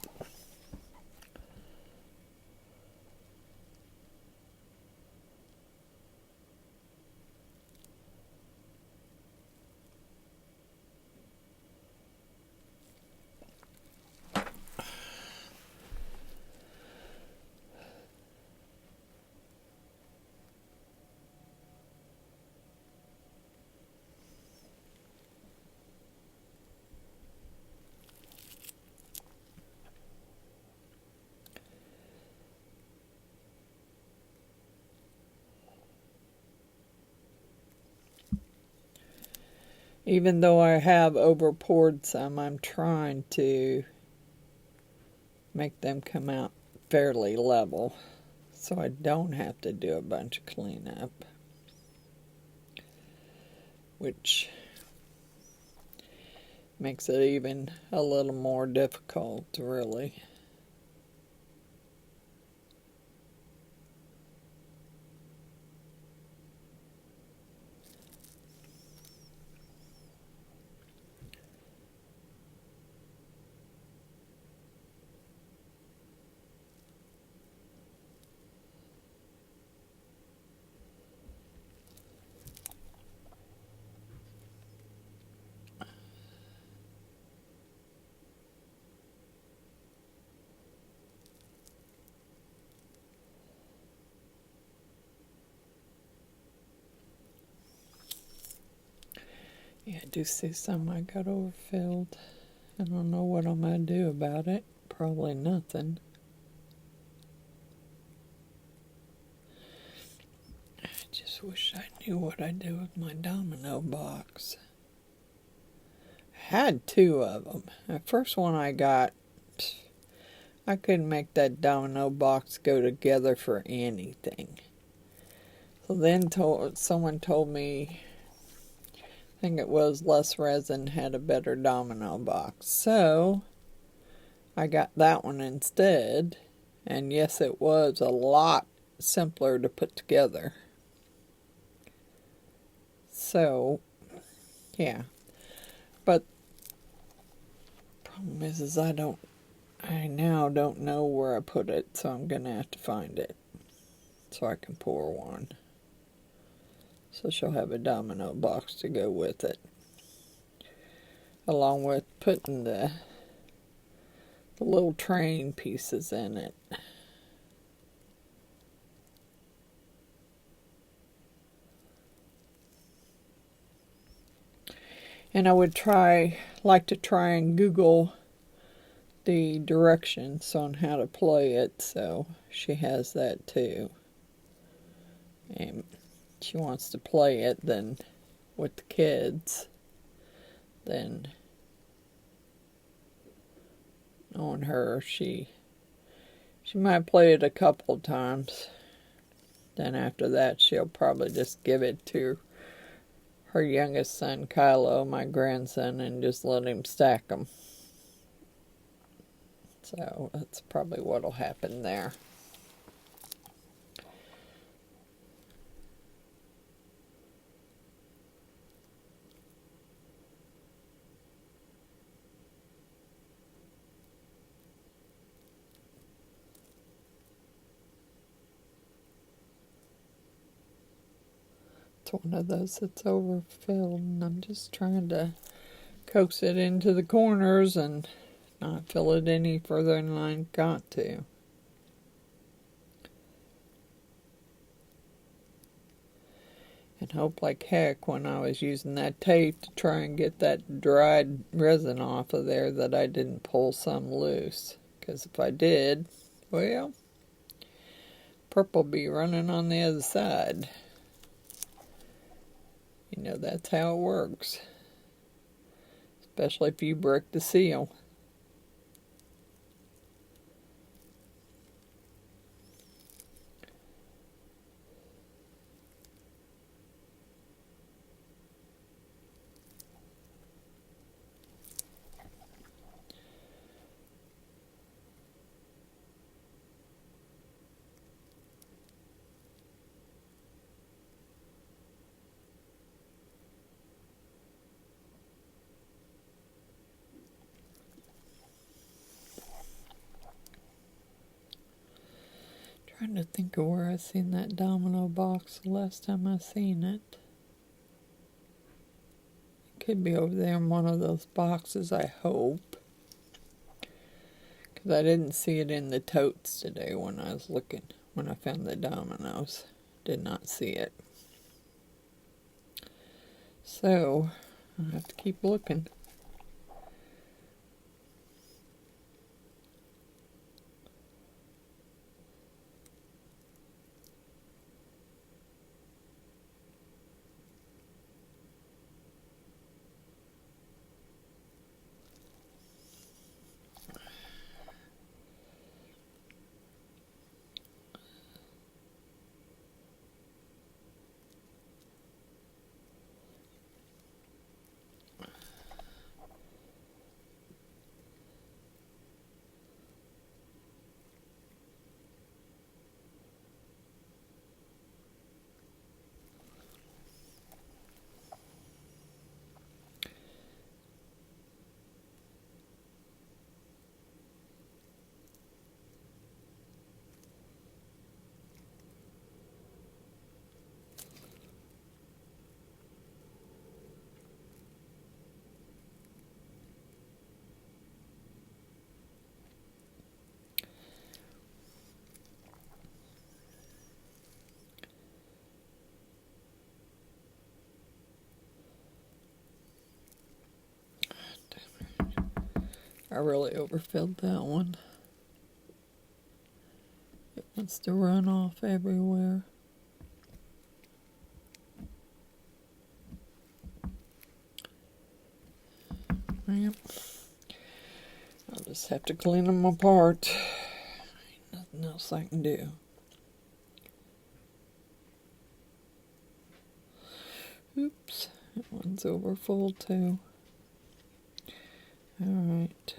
Even though I have over poured some, I'm trying to make them come out fairly level so I don't have to do a bunch of cleanup, which makes it even a little more difficult, really. Yeah, I do see some I got overfilled. I don't know what I'm going to do about it. Probably nothing. I just wish I knew what I'd do with my domino box. I had two of them. The first one I got, I couldn't make that domino box go together for anything. So then someone told me, I think it was Less Resin had a better domino box. So I got that one instead. And yes, it was a lot simpler to put together. So, yeah. But the problem is I now don't know where I put it, so I'm going to have to find it so I can pour one. So she'll have a domino box to go with it, along with putting the little train pieces in it. And I would like to try and Google the directions on how to play it, so she has that too. And she wants to play it then with the kids, then on her, she might play it a couple times. Then after that, she'll probably just give it to her youngest son, Kylo, my grandson, and just let him stack them. So that's probably what'll happen there. It's one of those that's overfilled, and I'm just trying to coax it into the corners and not fill it any further than I got to. and hope like heck when I was using that tape to try and get that dried resin off of there that I didn't pull some loose. Because if I did, well, purple be running on the other side. You know, that's how it works. Especially if you break the seal. Trying to think of where I seen that domino box the last time I seen it. It could be over there in one of those boxes, I hope. Because I didn't see it in the totes today when I was looking, when I found the dominoes. Did not see it. So, I'll have to keep looking. I really overfilled that one. It wants to run off everywhere. Yep. I'll just have to clean them apart. Ain't nothing else I can do. Oops, that one's over full too. Alright.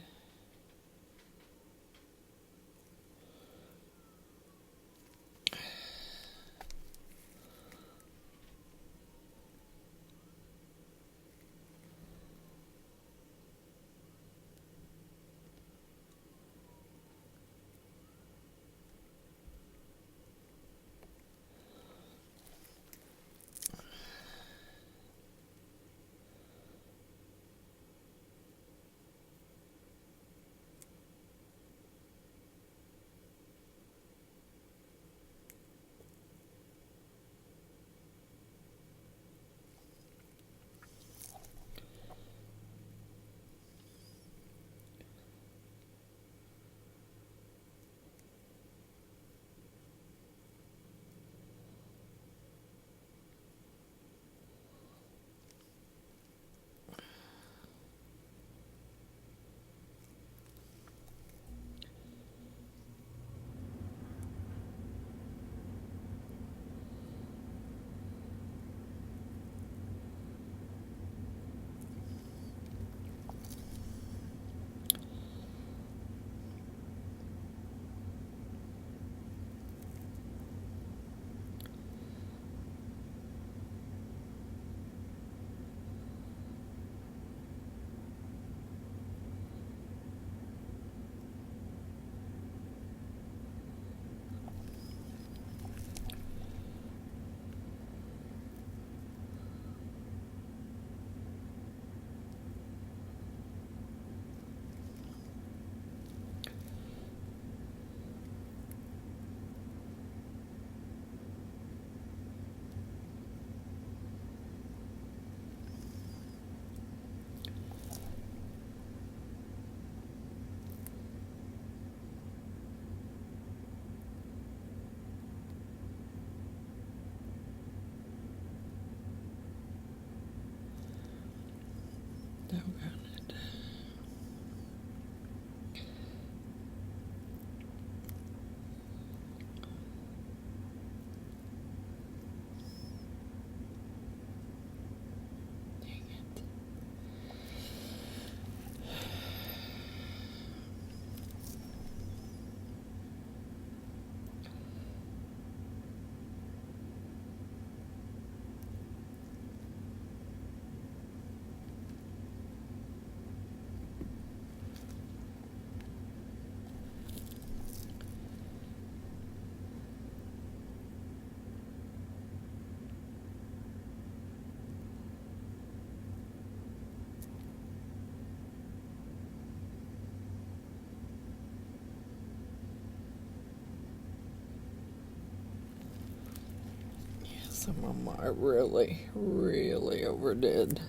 Some of them I really, really overdid.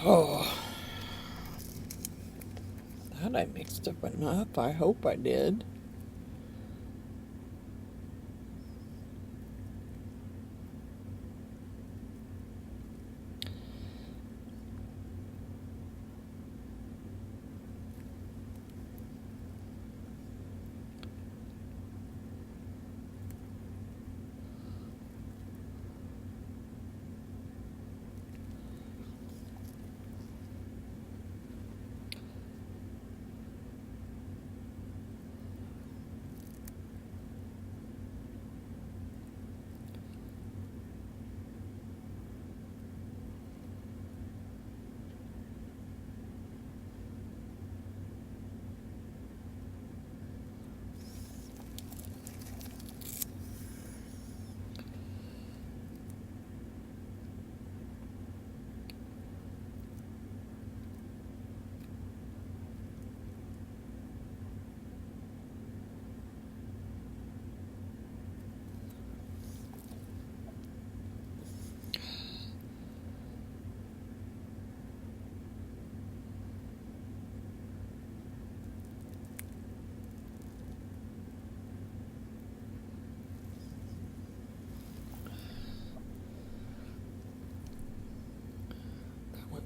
Oh, that I mixed up enough. I hope I did.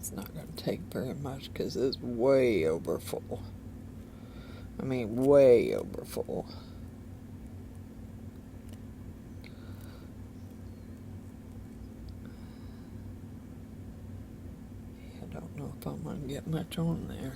It's not going to take very much because it's way over full. I mean, way over full. I don't know if I'm going to get much on there.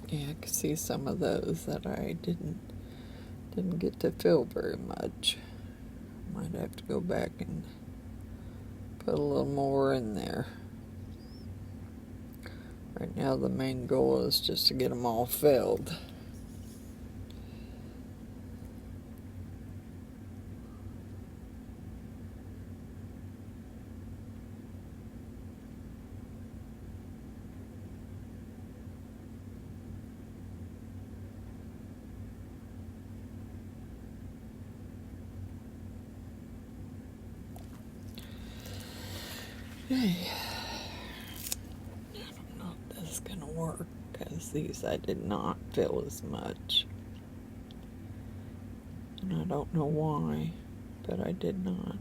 Yeah, I can see some of those that I didn't get to fill very much. Might have to go back and put a little more in there. Right now the main goal is just to get them all filled. Okay. I don't know if this is going to work because these I did not fill as much. And I don't know why, but I did not.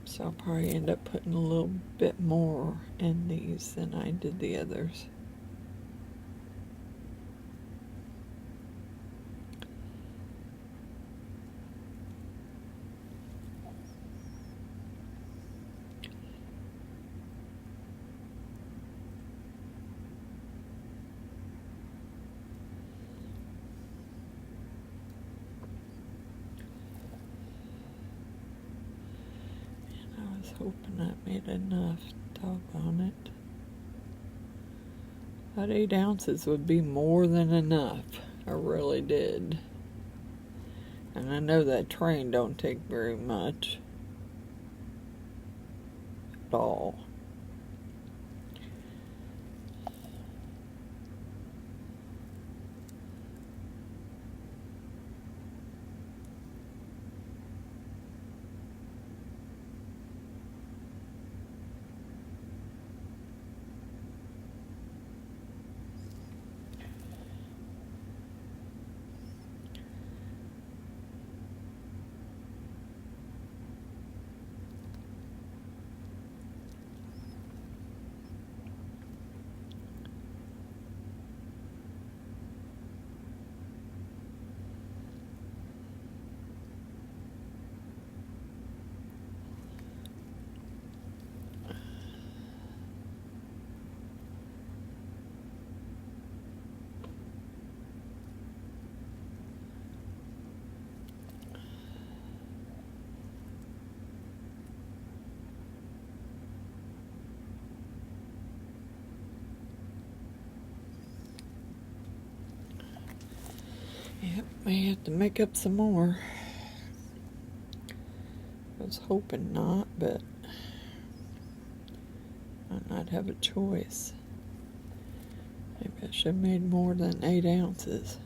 So I'll probably end up putting a little bit more in these than I did the others. I was hoping I made enough. Doggone it. That 8 ounces would be more than enough. I really did. And I know that train don't take very much at all. Yep, may have to make up some more. I was hoping not, but I might not have a choice. Maybe I should have made more than 8 ounces.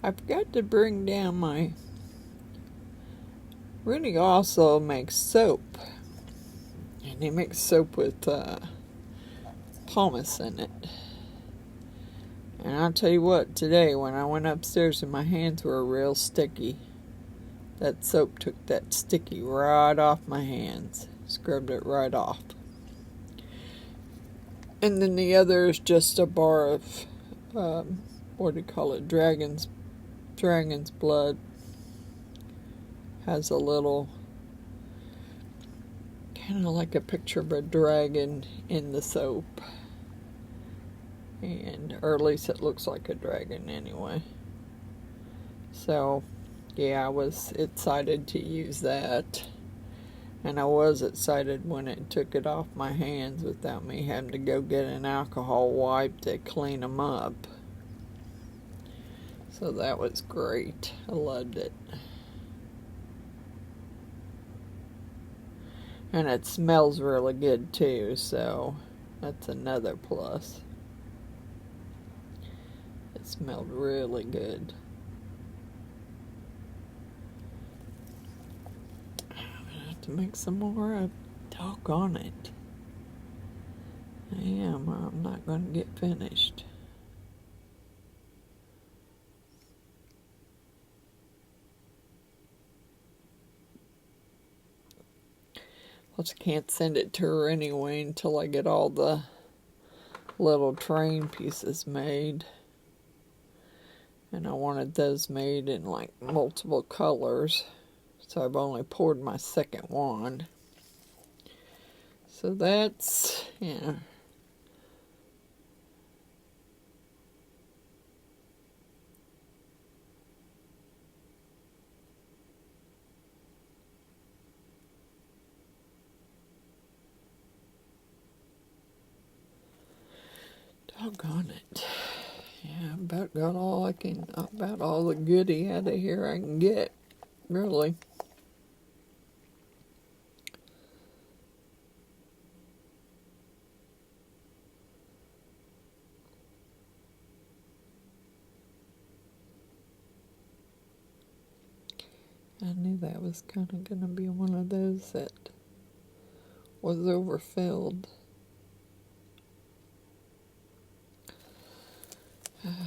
I forgot to bring down my Rudy also makes soap. And he makes soap with pumice in it. And I'll tell you what, today when I went upstairs and my hands were real sticky, that soap took that sticky right off my hands. Scrubbed it right off. And then the other is just a bar of, what do you call it, dragon's blood. Has a little, kind of like a picture of a dragon in the soap. Or at least it looks like a dragon anyway. So, yeah, I was excited to use that. And I was excited when it took it off my hands without me having to go get an alcohol wipe to clean them up. So that was great. I loved it. And it smells really good too, so that's another plus. It smelled really good. To make some more. Doggone it. I'm not going to get finished. Plus, I can't send it to her anyway until I get all the little train pieces made. And I wanted those made in like multiple colors. So I've only poured my second one. So that's, yeah. Doggone it. Yeah, about got all about all the goodie out of here I can get, really. I knew that was kind of going to be one of those that was overfilled. I don't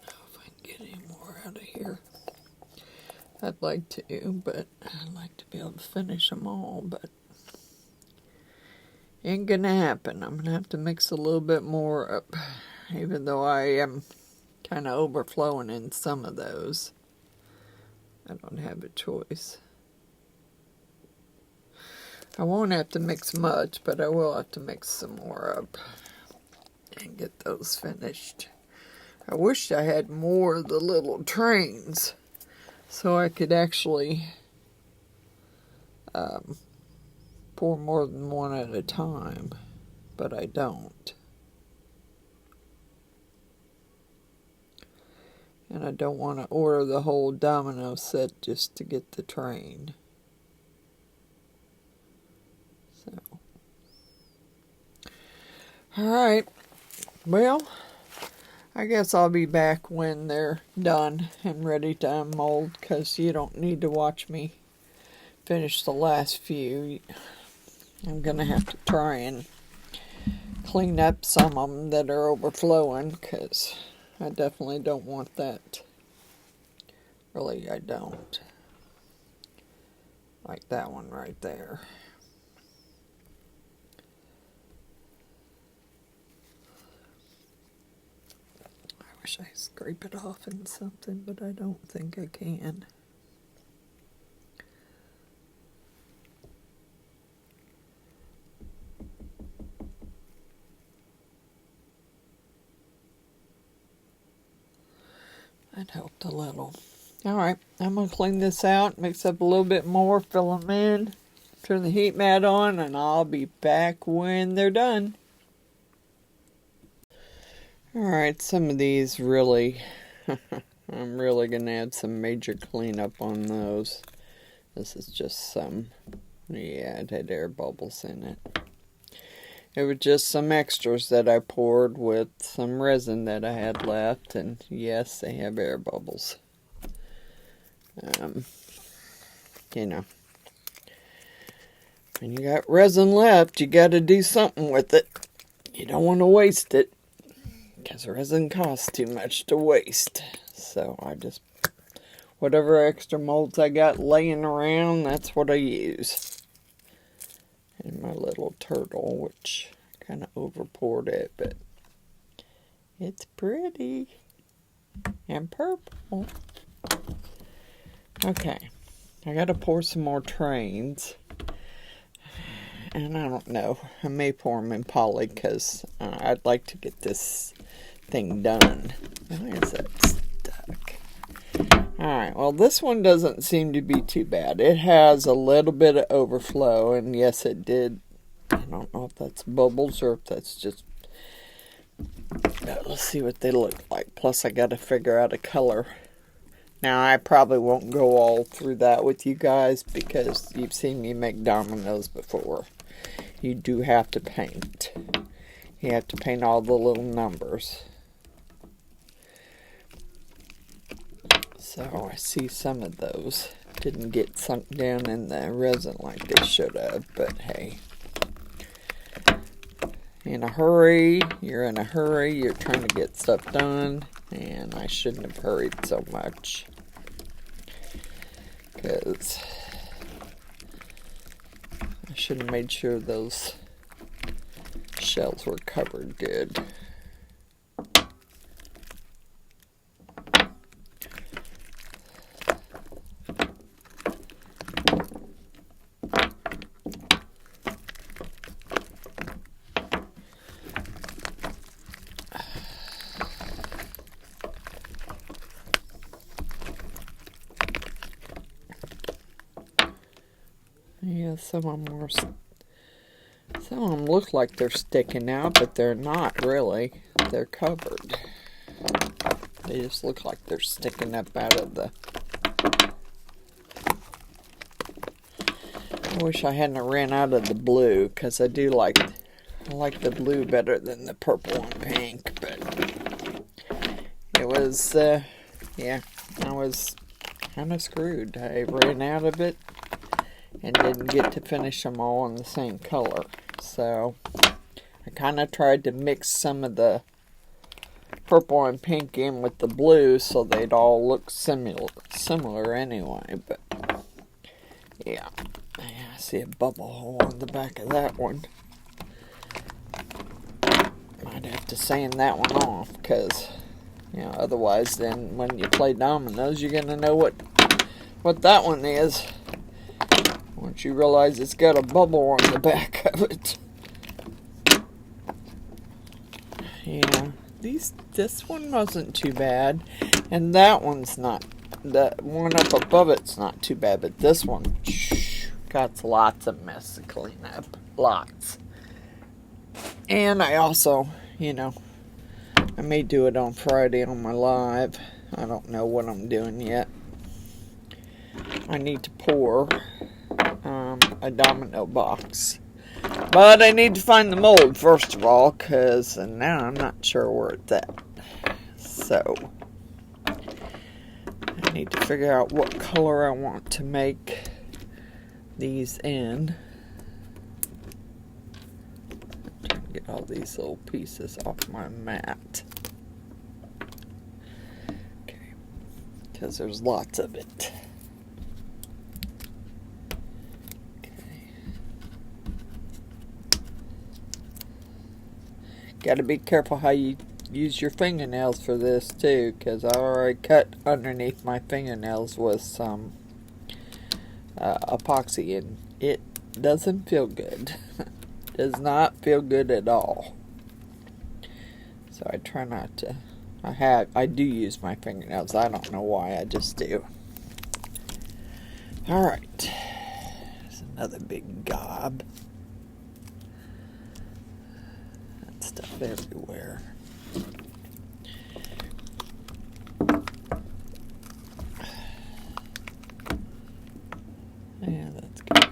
know if I can get any more out of here. I'd like to, but I'd like to be able to finish them all, but ain't going to happen. I'm going to have to mix a little bit more up, even though I am kind of overflowing in some of those. I don't have a choice. I won't have to mix much, but I will have to mix some more up and get those finished. I wish I had more of the little trains so I could actually pour more than one at a time, but I don't. And I don't want to order the whole Domino set just to get the train. So. Alright. Well, I guess I'll be back when they're done and ready to unmold, because you don't need to watch me finish the last few. I'm going to have to try and clean up some of them that are overflowing, because I definitely don't want that. Really, I don't. Like that one right there. I wish I could scrape it off in something, but I don't think I can. That helped a little. Alright, I'm going to clean this out, mix up a little bit more, fill them in, turn the heat mat on, and I'll be back when they're done. Alright, some of these really, I'm really going to add some major cleanup on those. This is just some, yeah, it had air bubbles in it. It was just some extras that I poured with some resin that I had left, and yes, they have air bubbles. You know, When you got resin left, you got to do something with it. You don't want to waste it, because resin costs too much to waste. So I just, whatever extra molds I got laying around, that's what I use. And my little turtle, which kind of over poured it, but it's pretty. And purple. Okay, I got to pour some more trains. And I don't know, I may pour them in poly because I'd like to get this thing done. Why is that stuck? Alright, well this one doesn't seem to be too bad. It has a little bit of overflow, and yes it did. I don't know if that's bubbles or if that's just... let's see what they look like. Plus I got to figure out a color. Now I probably won't go all through that with you guys because you've seen me make dominoes before. You do have to paint. You have to paint all the little numbers. So I see some of those didn't get sunk down in the resin like they should have, but hey. In a hurry, you're in a hurry, you're trying to get stuff done, and I shouldn't have hurried so much. Because I should have made sure those shells were covered good. Yeah, some of them look like they're sticking out, but they're not really. They're covered. They just look like they're sticking up out of the... I wish I hadn't ran out of the blue, because I like the blue better than the purple and pink, but it was, yeah, I was kind of screwed. I ran out of it and didn't get to finish them all in the same color. So I kind of tried to mix some of the purple and pink in with the blue so they'd all look similar anyway. But yeah, I see a bubble hole on the back of that one. Might have to sand that one off because, you know, otherwise then when you play dominoes you're gonna know what that one is. Once you realize it's got a bubble on the back of it. Yeah, this one wasn't too bad. And that one's not, the one up above it's not too bad. But this one, got lots of mess to clean up. Lots. And I also, you know, I may do it on Friday on my live. I don't know what I'm doing yet. I need to pour a domino box, but I need to find the mold first of all, because now I'm not sure where it's at. So I need to figure out what color I want to make these in. I'm trying to get all these little pieces off my mat, okay, because there's lots of it. Got to be careful how you use your fingernails for this too, because I already cut underneath my fingernails with some epoxy, and it doesn't feel good. Does not feel good at all. So I try not to. I do use my fingernails. I don't know why, I just do. Alright. There's another big gob. Stuff everywhere. Yeah, that's good.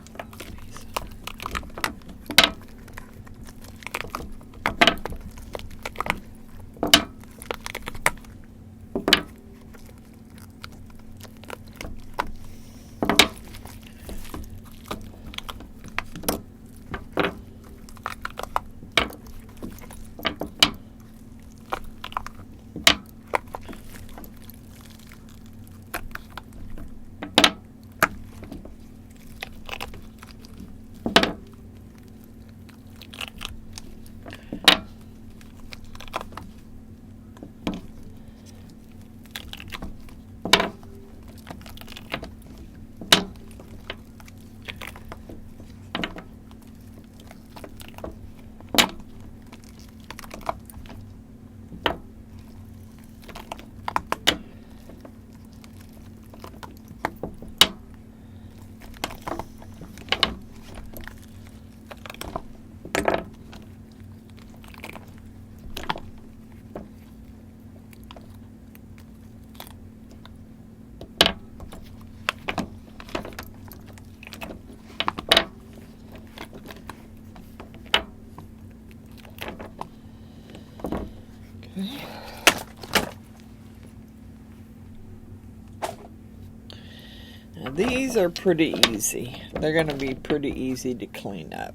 Now, these are pretty easy. They're going to be pretty easy to clean up.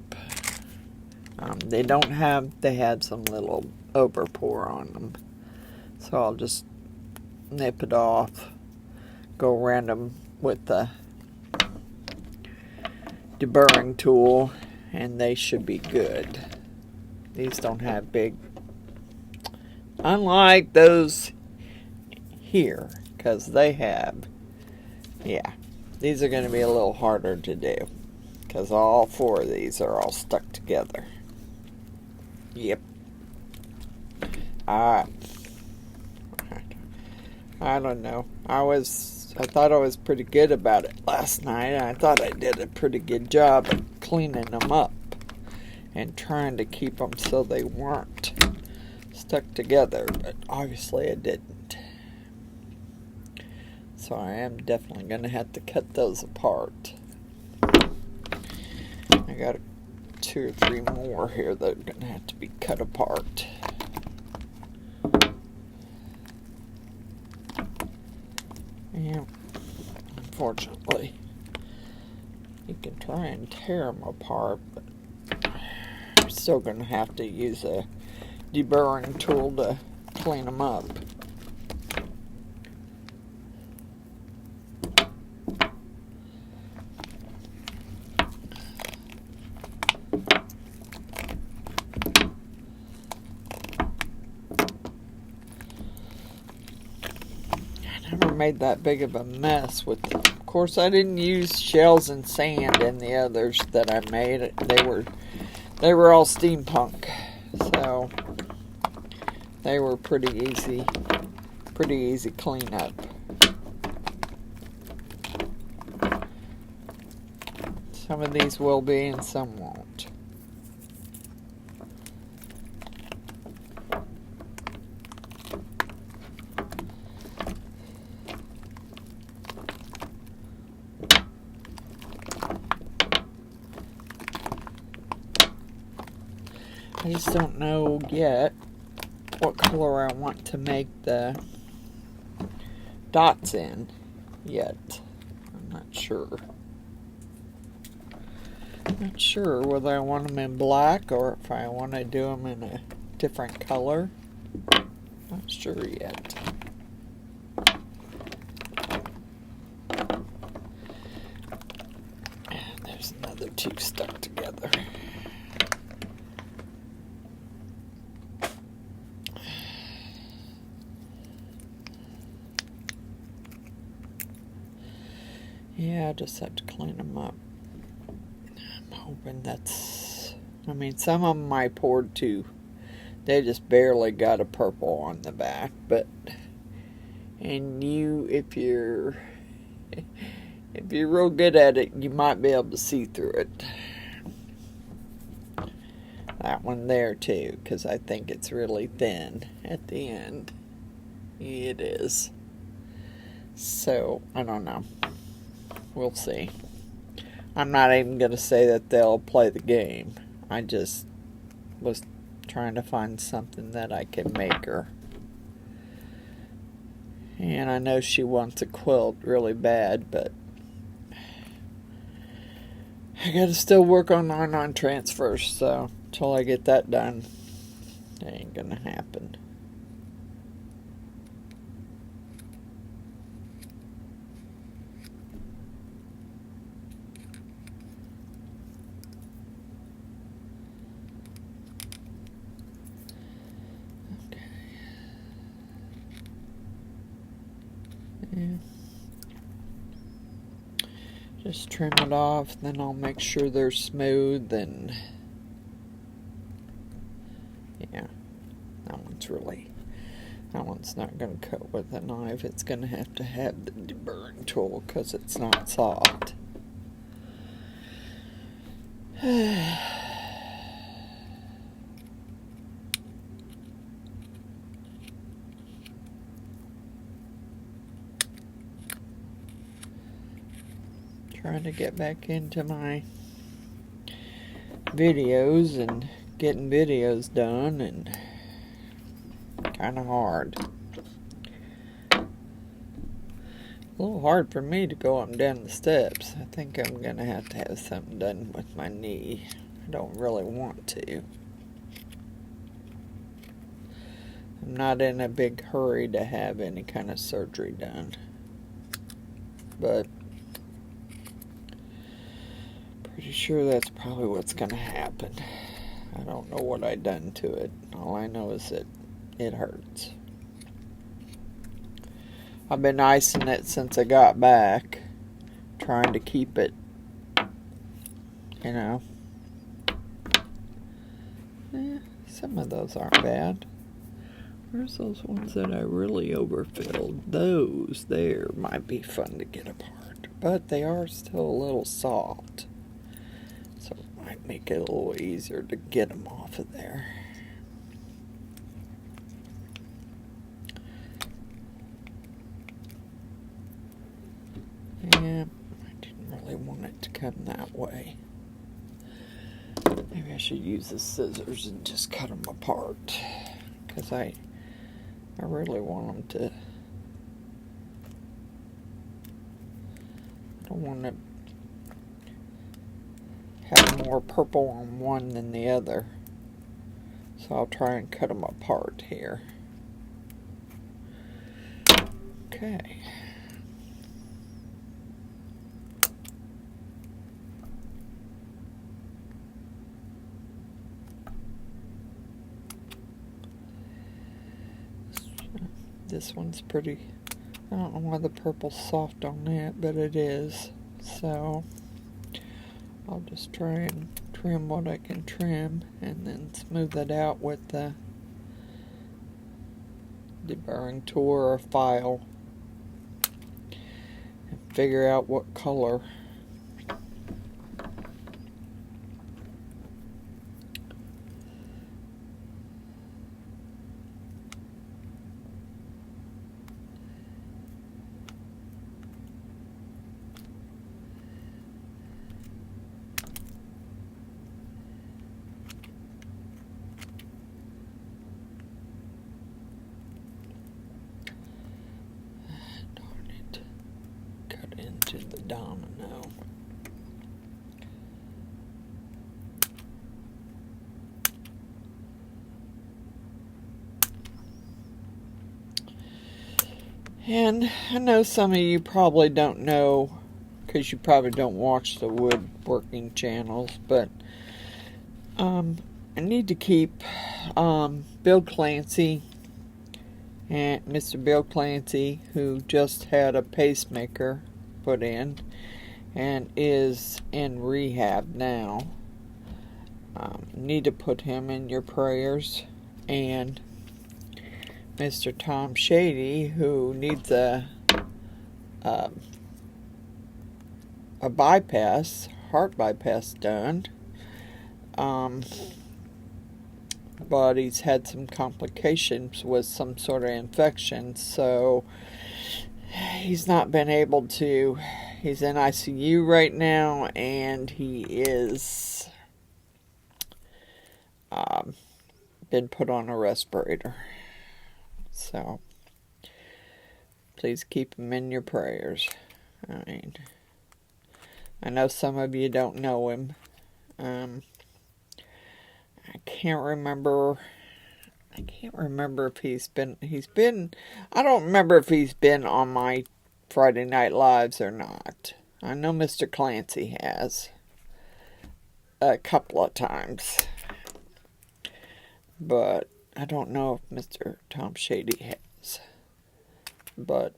They had some little overpour on them. So I'll just nip it off, go around them with the deburring tool, and they should be good. These don't have big, unlike those here, because they have, yeah, these are going to be a little harder to do, because all 4 of these are all stuck together. Yep. I don't know. I thought I was pretty good about it last night. I thought I did a pretty good job of cleaning them up and trying to keep them so they weren't stuck together, but obviously I didn't. So I am definitely going to have to cut those apart. I got 2 or 3 more here that are going to have to be cut apart. Yeah, unfortunately, you can try and tear them apart, but I'm still going to have to use a deburring tool to clean them up. Made that big of a mess with them. Of course, I didn't use shells and sand in the others that I made. They were all steampunk, so they were pretty easy cleanup. Some of these will be and some won't. I just don't know yet what color I want to make the dots in yet. I'm not sure. Not sure whether I want them in black or if I want to do them in a different color. Not sure yet. And there's another 2 stuck together. Yeah, I just have to clean them up. I'm hoping some of them I poured too. They just barely got a purple on the back, but if you're real good at it, you might be able to see through it. That one there too, because I think it's really thin at the end. It is. So, I don't know. We'll see. I'm not even going to say that they'll play the game. I just was trying to find something that I can make her. And I know she wants a quilt really bad, but I got to still work on nylon transfers, so until I get that done, it ain't going to happen. Yeah. Just trim it off, then I'll make sure they're smooth, and yeah, that one's not going to cut with a knife. It's going to have the deburring tool because it's not soft. Trying to get back into my videos and getting videos done, and kind of hard. A little hard for me to go up and down the steps. I think I'm going to have something done with my knee. I don't really want to. I'm not in a big hurry to have any kind of surgery done. But pretty sure that's probably what's going to happen. I don't know what I done to it. All I know is that it hurts. I've been icing it since I got back, trying to keep it, you know. Some of those aren't bad. Where's those ones that I really overfilled? Those there might be fun to get apart, but they are still a little soft, so it might make it a little easier to get them off of there. Yeah, I didn't really want it to come that way. Maybe I should use the scissors and just cut them apart, because I really want them to. I don't want to have more purple on one than the other, so I'll try and cut them apart here. Okay. This one's pretty. I don't know why the purple's soft on that, but it is. So I'll just try and trim what I can trim and then smooth it out with the deburring tool or a file and figure out what color. Into the domino. And I know some of you probably don't know, because you probably don't watch the woodworking channels, but I need to keep Bill Clancy, and Mr. Bill Clancy, who just had a pacemaker put in and is in rehab now. Need to put him in your prayers. And Mr. Tom Shady, who needs a bypass, heart bypass done. But he's had some complications with some sort of infection, so he's not been able to. He's in ICU right now, and he is been put on a respirator. So please keep him in your prayers. I mean, I know some of you don't know him. I can't remember if he's been, I don't remember if he's been on my Friday Night Lives or not. I know Mr. Clancy has a couple of times, but I don't know if Mr. Tom Shady has. But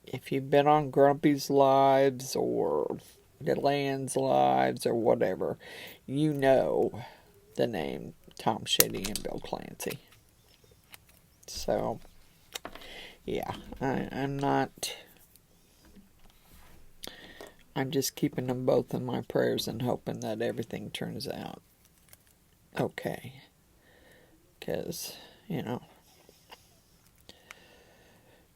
if you've been on Grumpy's Lives or Deland's Lives or whatever, you know the name Tom Shady and Bill Clancy. So, yeah, I'm just keeping them both in my prayers and hoping that everything turns out okay. Because, you know,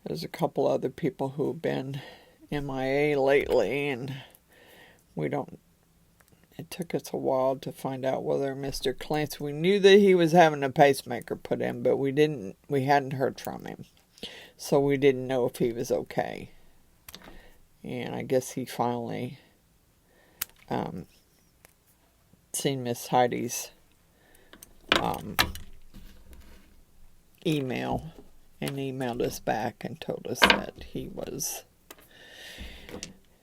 there's a couple other people who've been MIA lately, and it took us a while to find out whether Mr. Clancy, we knew that he was having a pacemaker put in, but we hadn't heard from him. So we didn't know if he was okay. And I guess he finally seen Miss Heidi's email and emailed us back and told us that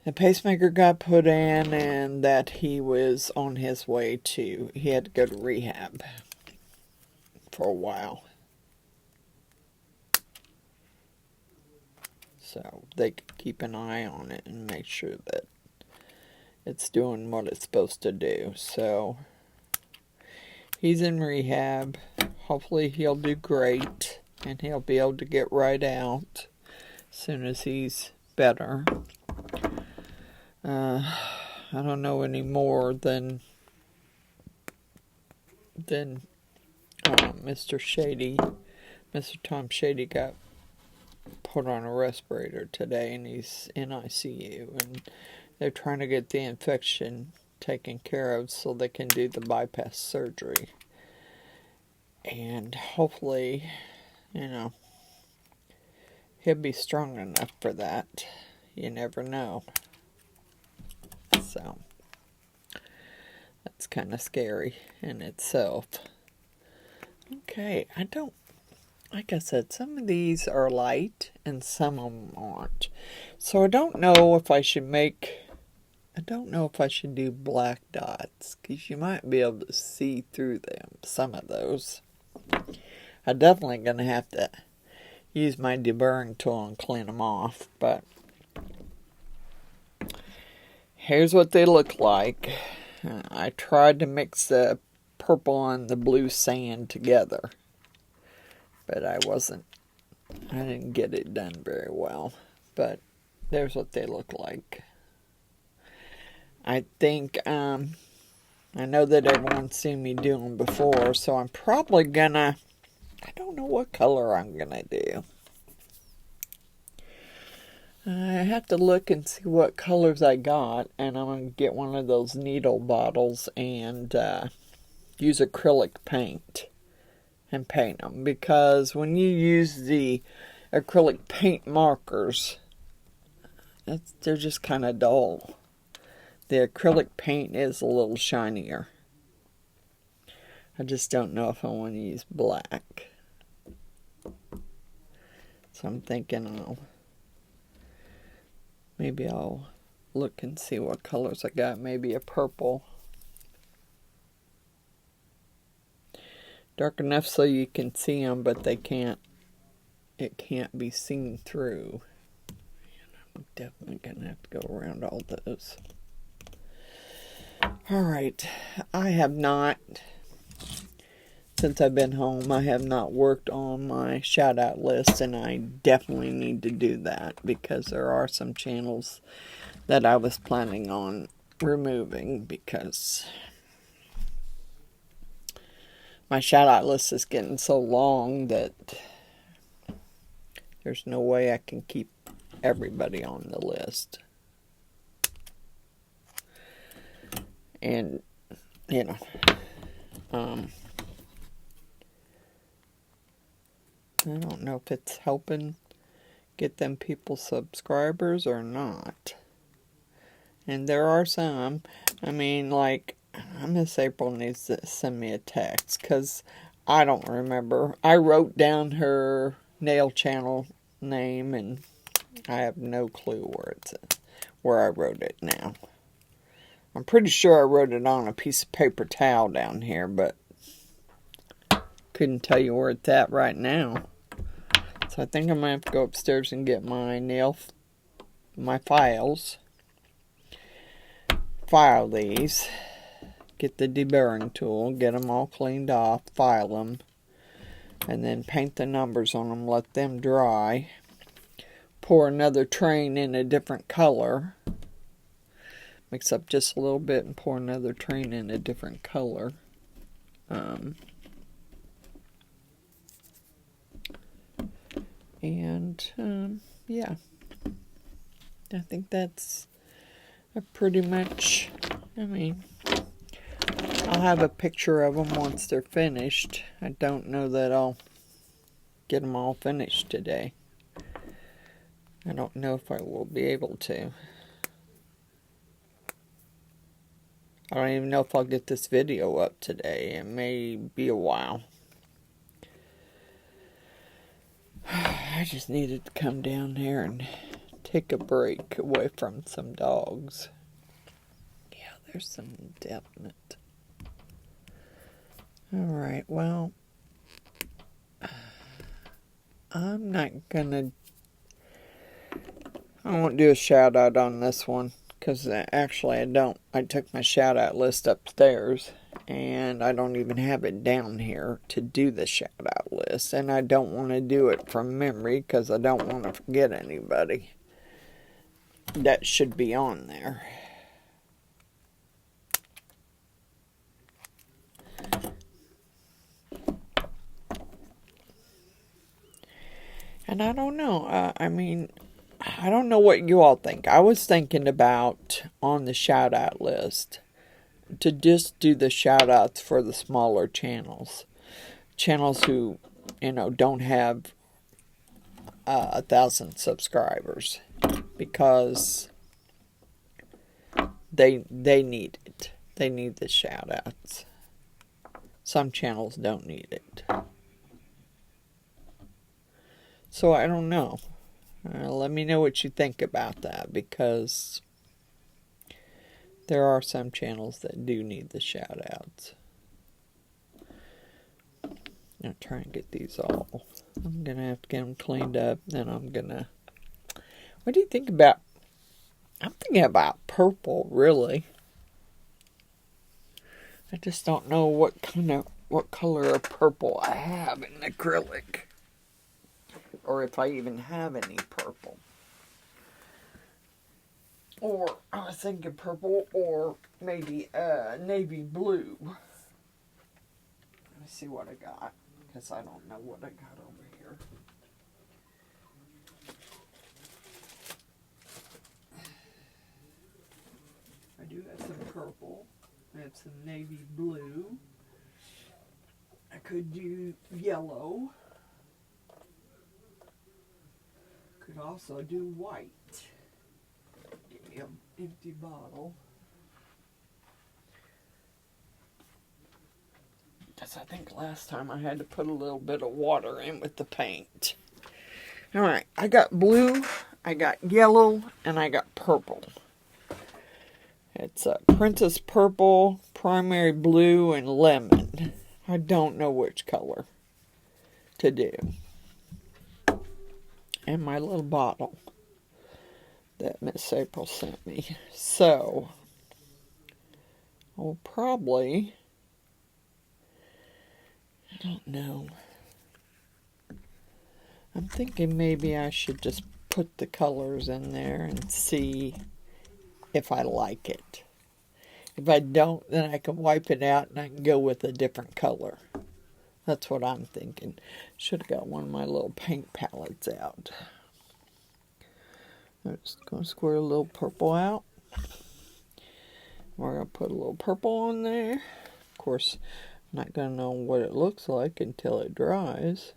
the pacemaker got put in and that he was on his way to, he had to go to rehab for a while. So they could keep an eye on it and make sure that it's doing what it's supposed to do. So he's in rehab. Hopefully he'll do great and he'll be able to get right out as soon as he's better. I don't know any more than Mr. Shady. Mr. Tom Shady got put on a respirator today and he's in ICU, and they're trying to get the infection taken care of so they can do the bypass surgery. And hopefully, he'll be strong enough for that. You never know. So that's kind of scary in itself. Okay, like I said, some of these are light and some of them aren't. So I don't know if I should do black dots, because you might be able to see through them, some of those. I'm definitely going to have to use my deburring tool and clean them off, but here's what they look like. I tried to mix the purple and the blue sand together, but I didn't get it done very well. But there's what they look like. I think, I know that everyone's seen me do them before, so I'm probably gonna, I don't know what color I'm gonna do. I have to look and see what colors I got, and I'm going to get one of those needle bottles and use acrylic paint and paint them, because when you use the acrylic paint markers, they're just kind of dull. The acrylic paint is a little shinier. I just don't know if I want to use black. So I'm thinking maybe I'll look and see what colors I got. Maybe a purple. Dark enough so you can see them, but it can't be seen through. And I'm definitely going to have to go around all those. Alright, I have not, since I've been home, I have not worked on my shout out list, and I definitely need to do that, because there are some channels that I was planning on removing, because my shout out list is getting so long that there's no way I can keep everybody on the list. And, I don't know if it's helping get them people subscribers or not. And there are some, like, Miss April needs to send me a text, because I don't remember. I wrote down her nail channel name, and I have no clue where I wrote it now. I'm pretty sure I wrote it on a piece of paper towel down here, but couldn't tell you where it's at right now. So I think I might have to go upstairs and get my files. File these. Get the deburring tool. Get them all cleaned off. File them. And then paint the numbers on them. Let them dry. Pour another train in a different color. Mix up just a little bit and pour another train in a different color. Yeah. I think that's pretty much, I'll have a picture of them once they're finished. I don't know that I'll get them all finished today. I don't know if I will be able to. I don't even know if I'll get this video up today. It may be a while. I just needed to come down here and take a break away from some dogs. Yeah, there's some definite. Alright, well, I'm not gonna... I won't do a shout out on this one, because actually I don't. I took my shout out list upstairs, and I don't even have it down here to do the shout out list, and I don't want to do it from memory, because I don't want to forget anybody that should be on there. And I don't know, I mean, I don't know what you all think. I was thinking about, on the shout out list, to just do the shout outs for the smaller channels. Channels who, you know, don't have 1,000 subscribers. Because they need it. They need the shout outs. Some channels don't need it. So I don't know. Let me know what you think about that, because there are some channels that do need the shout outs. I'll try and get these all. I'm going to have to get them cleaned up. Then I'm going to... What do you think about... I'm thinking about purple, really. I just don't know what color of purple I have in acrylic. Or if I even have any purple. Or I was thinking purple or maybe navy blue. Let me see what I got, because I don't know what I got over here. I do have some purple. I have some navy blue. I could do yellow. Could also do white. Give me an empty bottle. Because I think last time I had to put a little bit of water in with the paint. Alright, I got blue, I got yellow, and I got purple. It's a Princess Purple, Primary Blue, and Lemon. I don't know which color to do. And my little bottle that Miss April sent me. So, I'll probably, I don't know. I'm thinking maybe I should just put the colors in there and see if I like it. If I don't, then I can wipe it out and I can go with a different color. That's what I'm thinking. Should have got one of my little paint palettes out. I'm just going to squirt a little purple out. We're going to put a little purple on there. Of course, I'm not going to know what it looks like until it dries.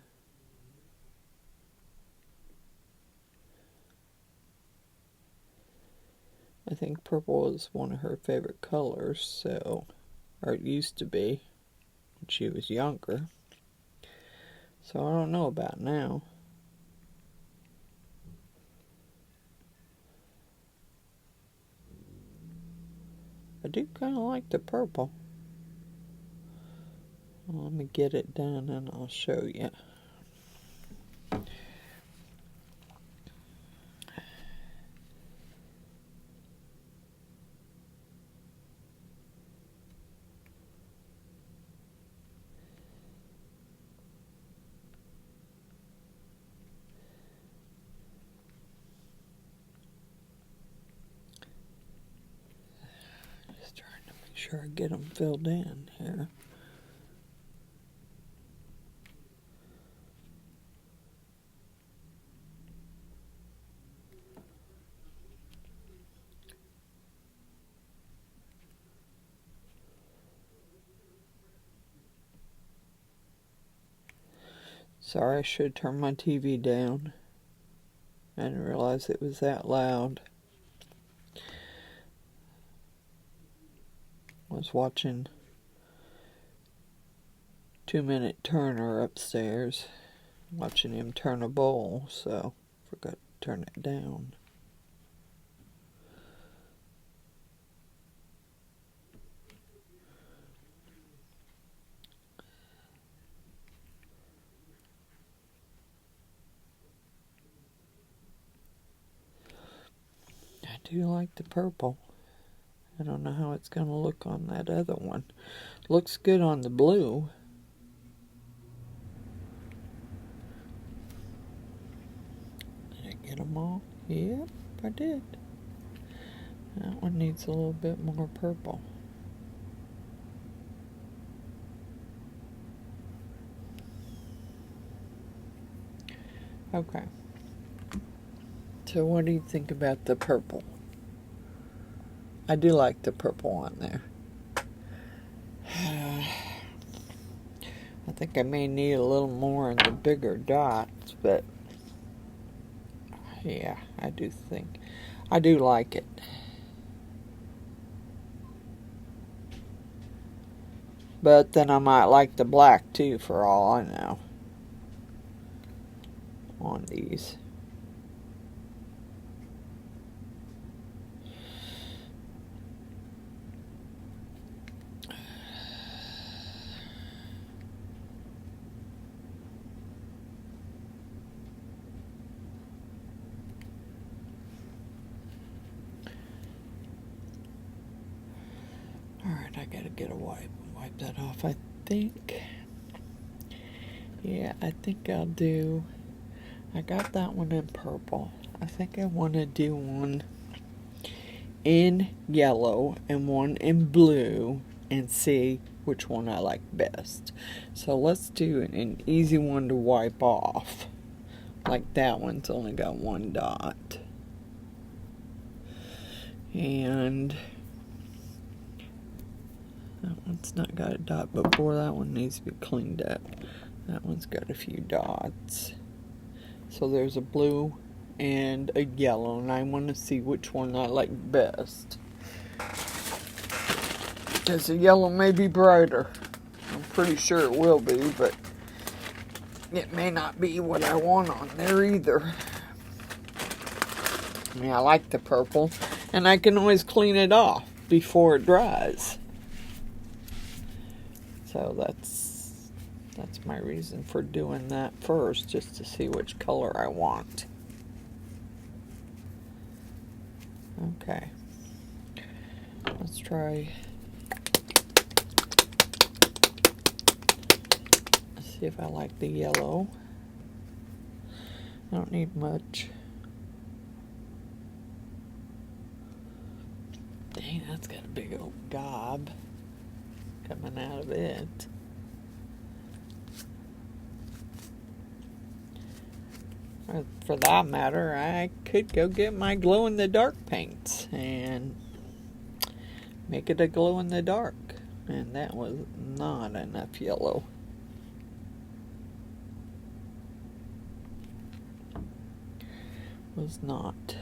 I think purple is one of her favorite colors, so, or it used to be when she was younger. So I don't know about now. I do kind of like the purple. Well, let me get it done and I'll show you. Sure, I get them filled in here. Sorry, I should turn my TV down. I didn't realize it was that loud. I was watching 2-Minute Turner upstairs, watching him turn a bowl, so forgot to turn it down. I do like the purple. I don't know how it's going to look on that other one. Looks good on the blue. Did I get them all? Yep, I did. That one needs a little bit more purple. Okay. So what do you think about the purple? I do like the purple on there. I think I may need a little more in the bigger dots, but yeah, I do like it. But then I might like the black too, for all I know, on these. Alright, I gotta get a wipe that off. I think I'll do, I got that one in purple. I think I want to do one in yellow and one in blue and see which one I like best. So let's do an easy one to wipe off. Like that one's only got one dot. And that one's not got a dot, but boy, that one needs to be cleaned up. That one's got a few dots. So there's a blue and a yellow, and I want to see which one I like best. Because the yellow may be brighter. I'm pretty sure it will be, but it may not be what I want on there either. I mean, I like the purple, and I can always clean it off before it dries. So that's my reason for doing that first, just to see which color I want. Okay. Let's try. Let's see if I like the yellow. I don't need much. Dang, that's got a big old gob coming out of it. For that matter, I could go get my glow-in-the-dark paints and make it a glow-in-the-dark. And that was not enough yellow. Was not.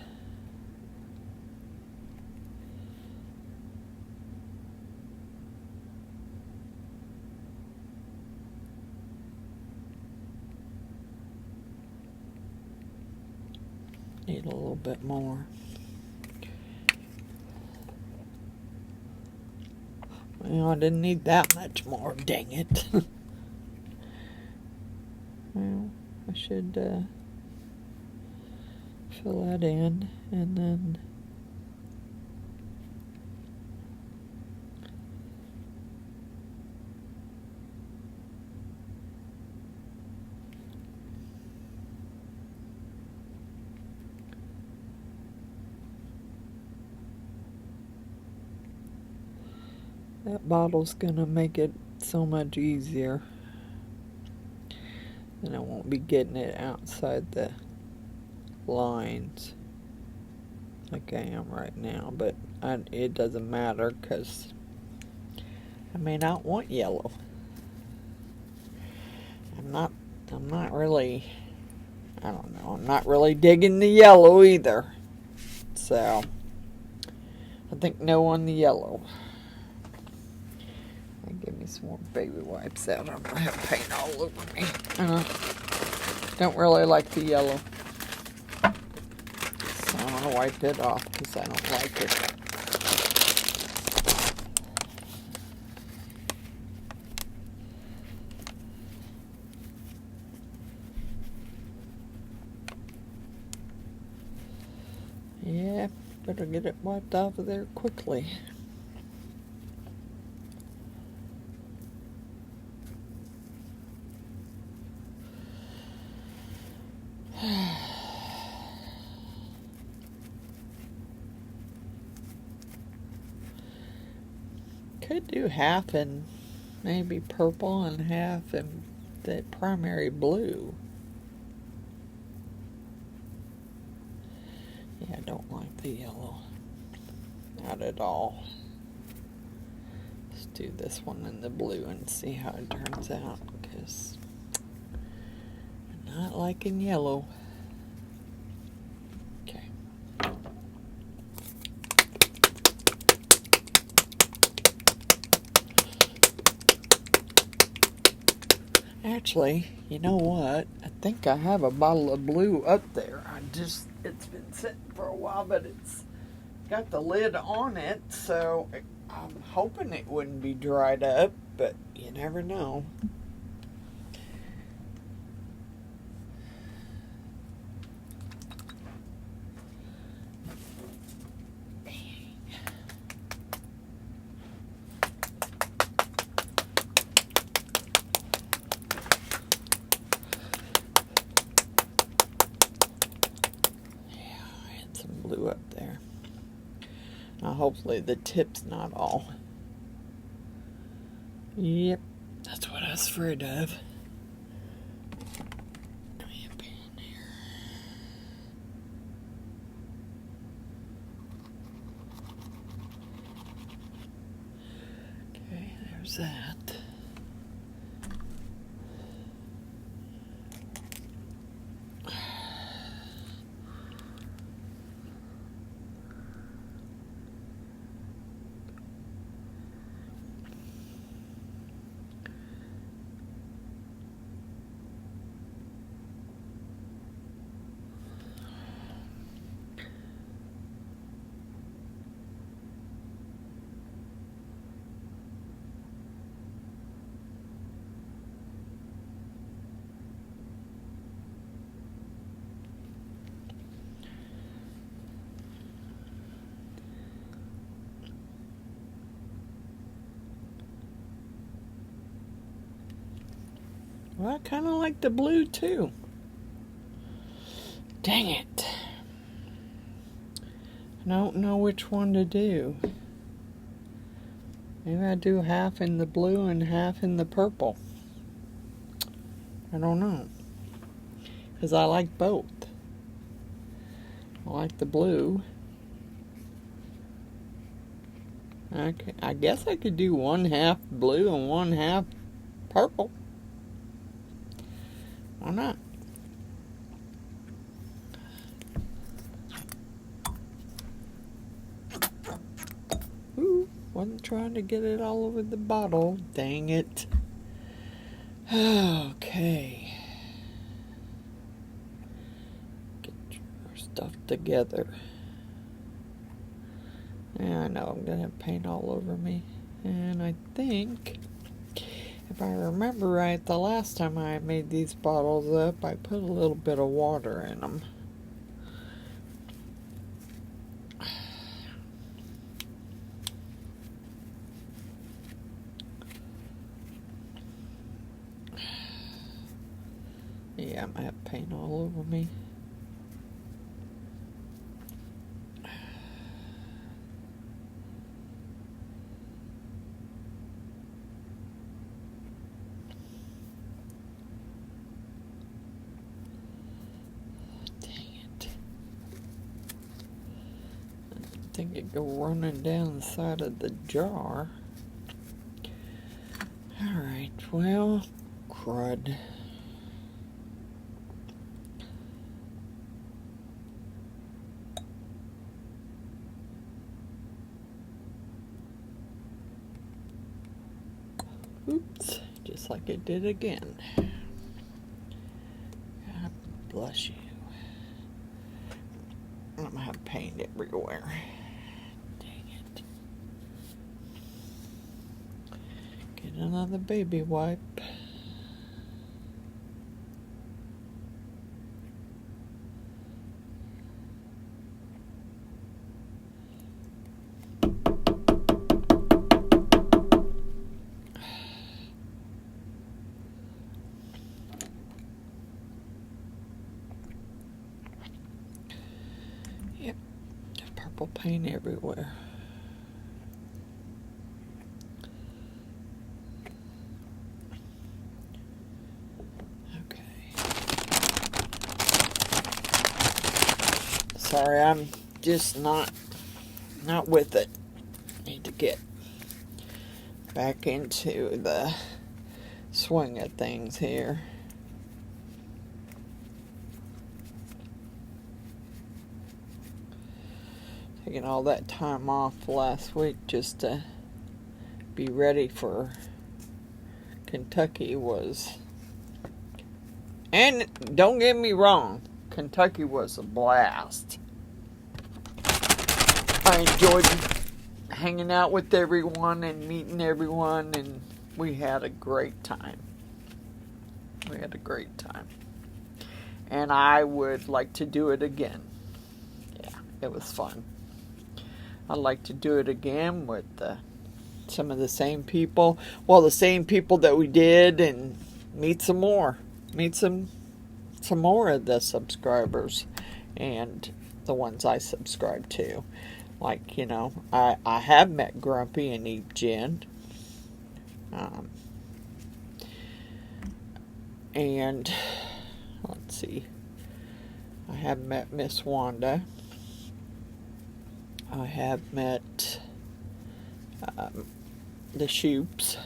Need a little bit more. Well, I didn't need that much more, dang it. Well, I should fill that in, and then that bottle's gonna make it so much easier. And I won't be getting it outside the lines like I am right now, but it doesn't matter because I may not want yellow. I'm not really I don't know. I'm not really digging the yellow either. So, I think no on the yellow. Give me some more baby wipes out. I'm going to have paint all over me. Don't really like the yellow. So I'm going to wipe it off because I don't like it. Yeah, better get it wiped off of there quickly. Could do half in maybe purple and half in the primary blue. Yeah, I don't like the yellow. Not at all. Let's do this one in the blue and see how it turns out, because I'm not liking yellow. Okay. Actually, you know what? I think I have a bottle of blue up there. It's been sitting for a while, but it's got the lid on it, so I'm hoping it wouldn't be dried up, but you never know. Blue up there. Now hopefully the tip's not all. Yep, that's what I was afraid of. Give me a pen here. Okay, there's that. Well, I kind of like the blue too. Dang it. I don't know which one to do. Maybe I do half in the blue and half in the purple. I don't know. Because I like both. I like the blue. Okay, I guess I could do one half blue and one half purple. Why not? Ooh, wasn't trying to get it all over the bottle. Dang it. Okay. Get your stuff together. Yeah, I know I'm gonna have paint all over me. And I think, if I remember right, the last time I made these bottles up, I put a little bit of water in them. Yeah, I might have paint all over me. I think it go running down the side of the jar. Alright, well, crud. Looks like it did again. God bless you. I'm gonna have paint everywhere. Dang it. Get another baby wipe. Yep, purple paint everywhere. Sorry, I'm just not with it. Need to get back into the swing of things here. Taking all that time off last week just to be ready for Kentucky was, and don't get me wrong, Kentucky was a blast. I enjoyed hanging out with everyone and meeting everyone, and we had a great time. We had a great time. And I would like to do it again. Yeah, it was fun. I'd like to do it again with some of the same people. Well, the same people that we did, and meet some more. Meet some more of the subscribers and the ones I subscribe to. Like, you know, I have met Grumpy and Eve Jen. And let's see. I have met Miss Wanda. I have met the Shoops.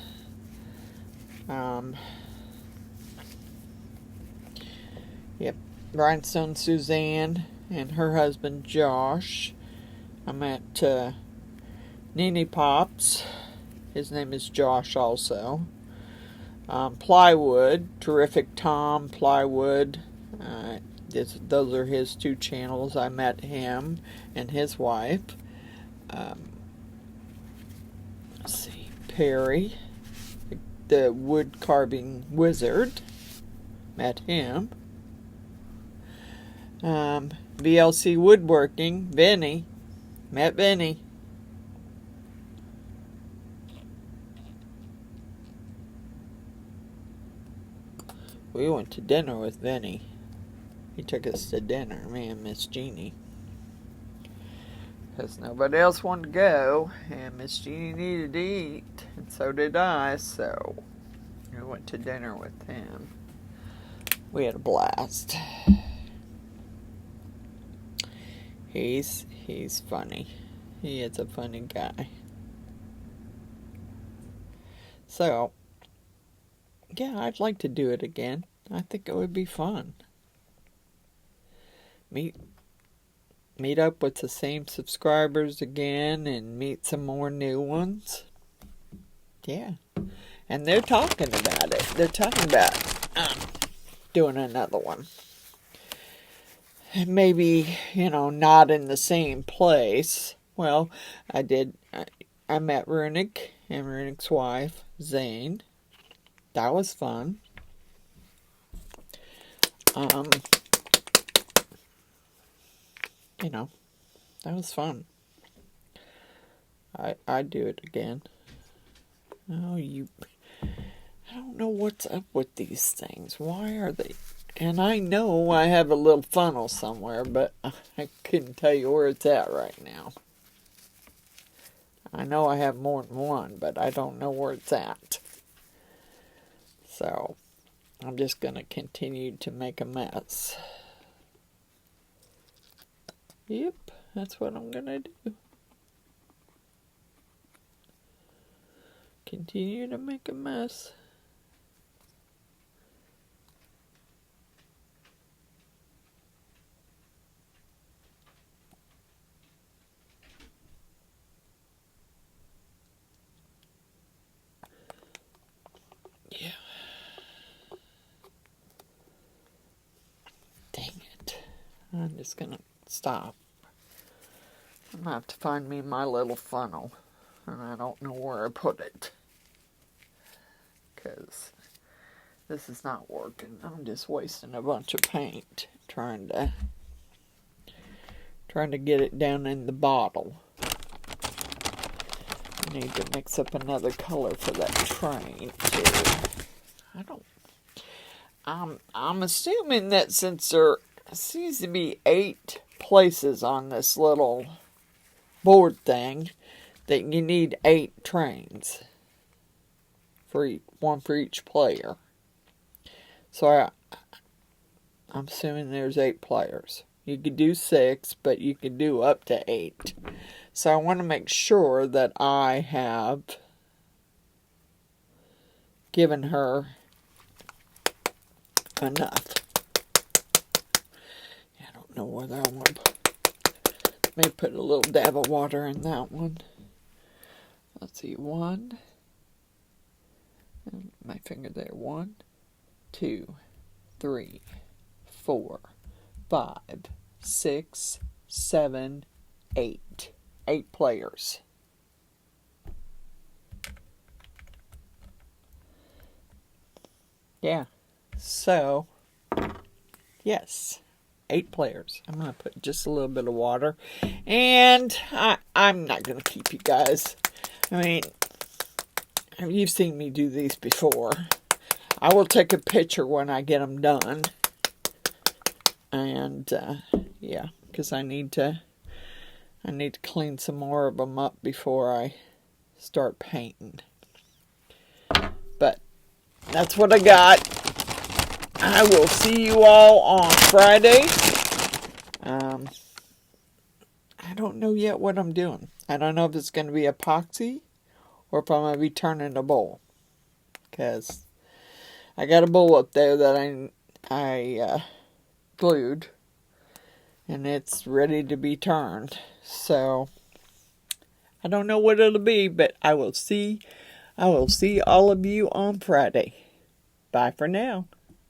Yep, Rhinestone Suzanne and her husband Josh. I met Nene Pops. His name is Josh also. Plywood, Terrific Tom Plywood. Those are his two channels. I met him and his wife. Let's see, Perry, the wood carving wizard. Met him. VLC Woodworking, Vinny. Met Vinny. We went to dinner with Vinny. He took us to dinner, me and Miss Jeannie. Because nobody else wanted to go, and Miss Jeannie needed to eat, and so did I, so we went to dinner with him. We had a blast. He's funny. He is a funny guy. So, yeah, I'd like to do it again. I think it would be fun. Meet up with the same subscribers again and meet some more new ones. Yeah. And they're talking about it. They're talking about doing another one. Maybe, you know, not in the same place. Well, I met Runic and Runic's wife, Zane. That was fun. You know, that was fun. I'd do it again. Oh, I don't know what's up with these things. Why are they? And I know I have a little funnel somewhere, but I couldn't tell you where it's at right now. I know I have more than one, but I don't know where it's at. So, I'm just going to continue to make a mess. Yep, that's what I'm going to do. Continue to make a mess. Yeah, I'm just going to stop. I'm going to have to find me my little funnel. And I don't know where I put it. Because this is not working. I'm just wasting a bunch of paint trying to get it down in the bottle. I need to mix up another color for that train too. I'm assuming that since there seems to be 8 places on this little board thing, that you need 8 trains for one for each player. So I'm assuming there's 8 players. You could do 6, but you could do up to 8. So I want to make sure that I have given her enough. I don't know whether I want to maybe put a little dab of water in that one. Let's see, 1, my finger there, 1, 2, 3, 4, 5, 6, 7, 8. 8 players. Yeah. So, yes. 8 players. I'm going to put just a little bit of water. And I'm not going to keep you guys. I mean, you've seen me do these before. I will take a picture when I get them done. And, yeah, because I need to clean some more of them up before I start painting. But that's what I got. I will see you all on Friday. I don't know yet what I'm doing. I don't know if it's going to be epoxy or if I'm going to be turning a bowl. Because I got a bowl up there that I glued. And it's ready to be turned. So, I don't know what it'll be, but I will see all of you on Friday. Bye for now.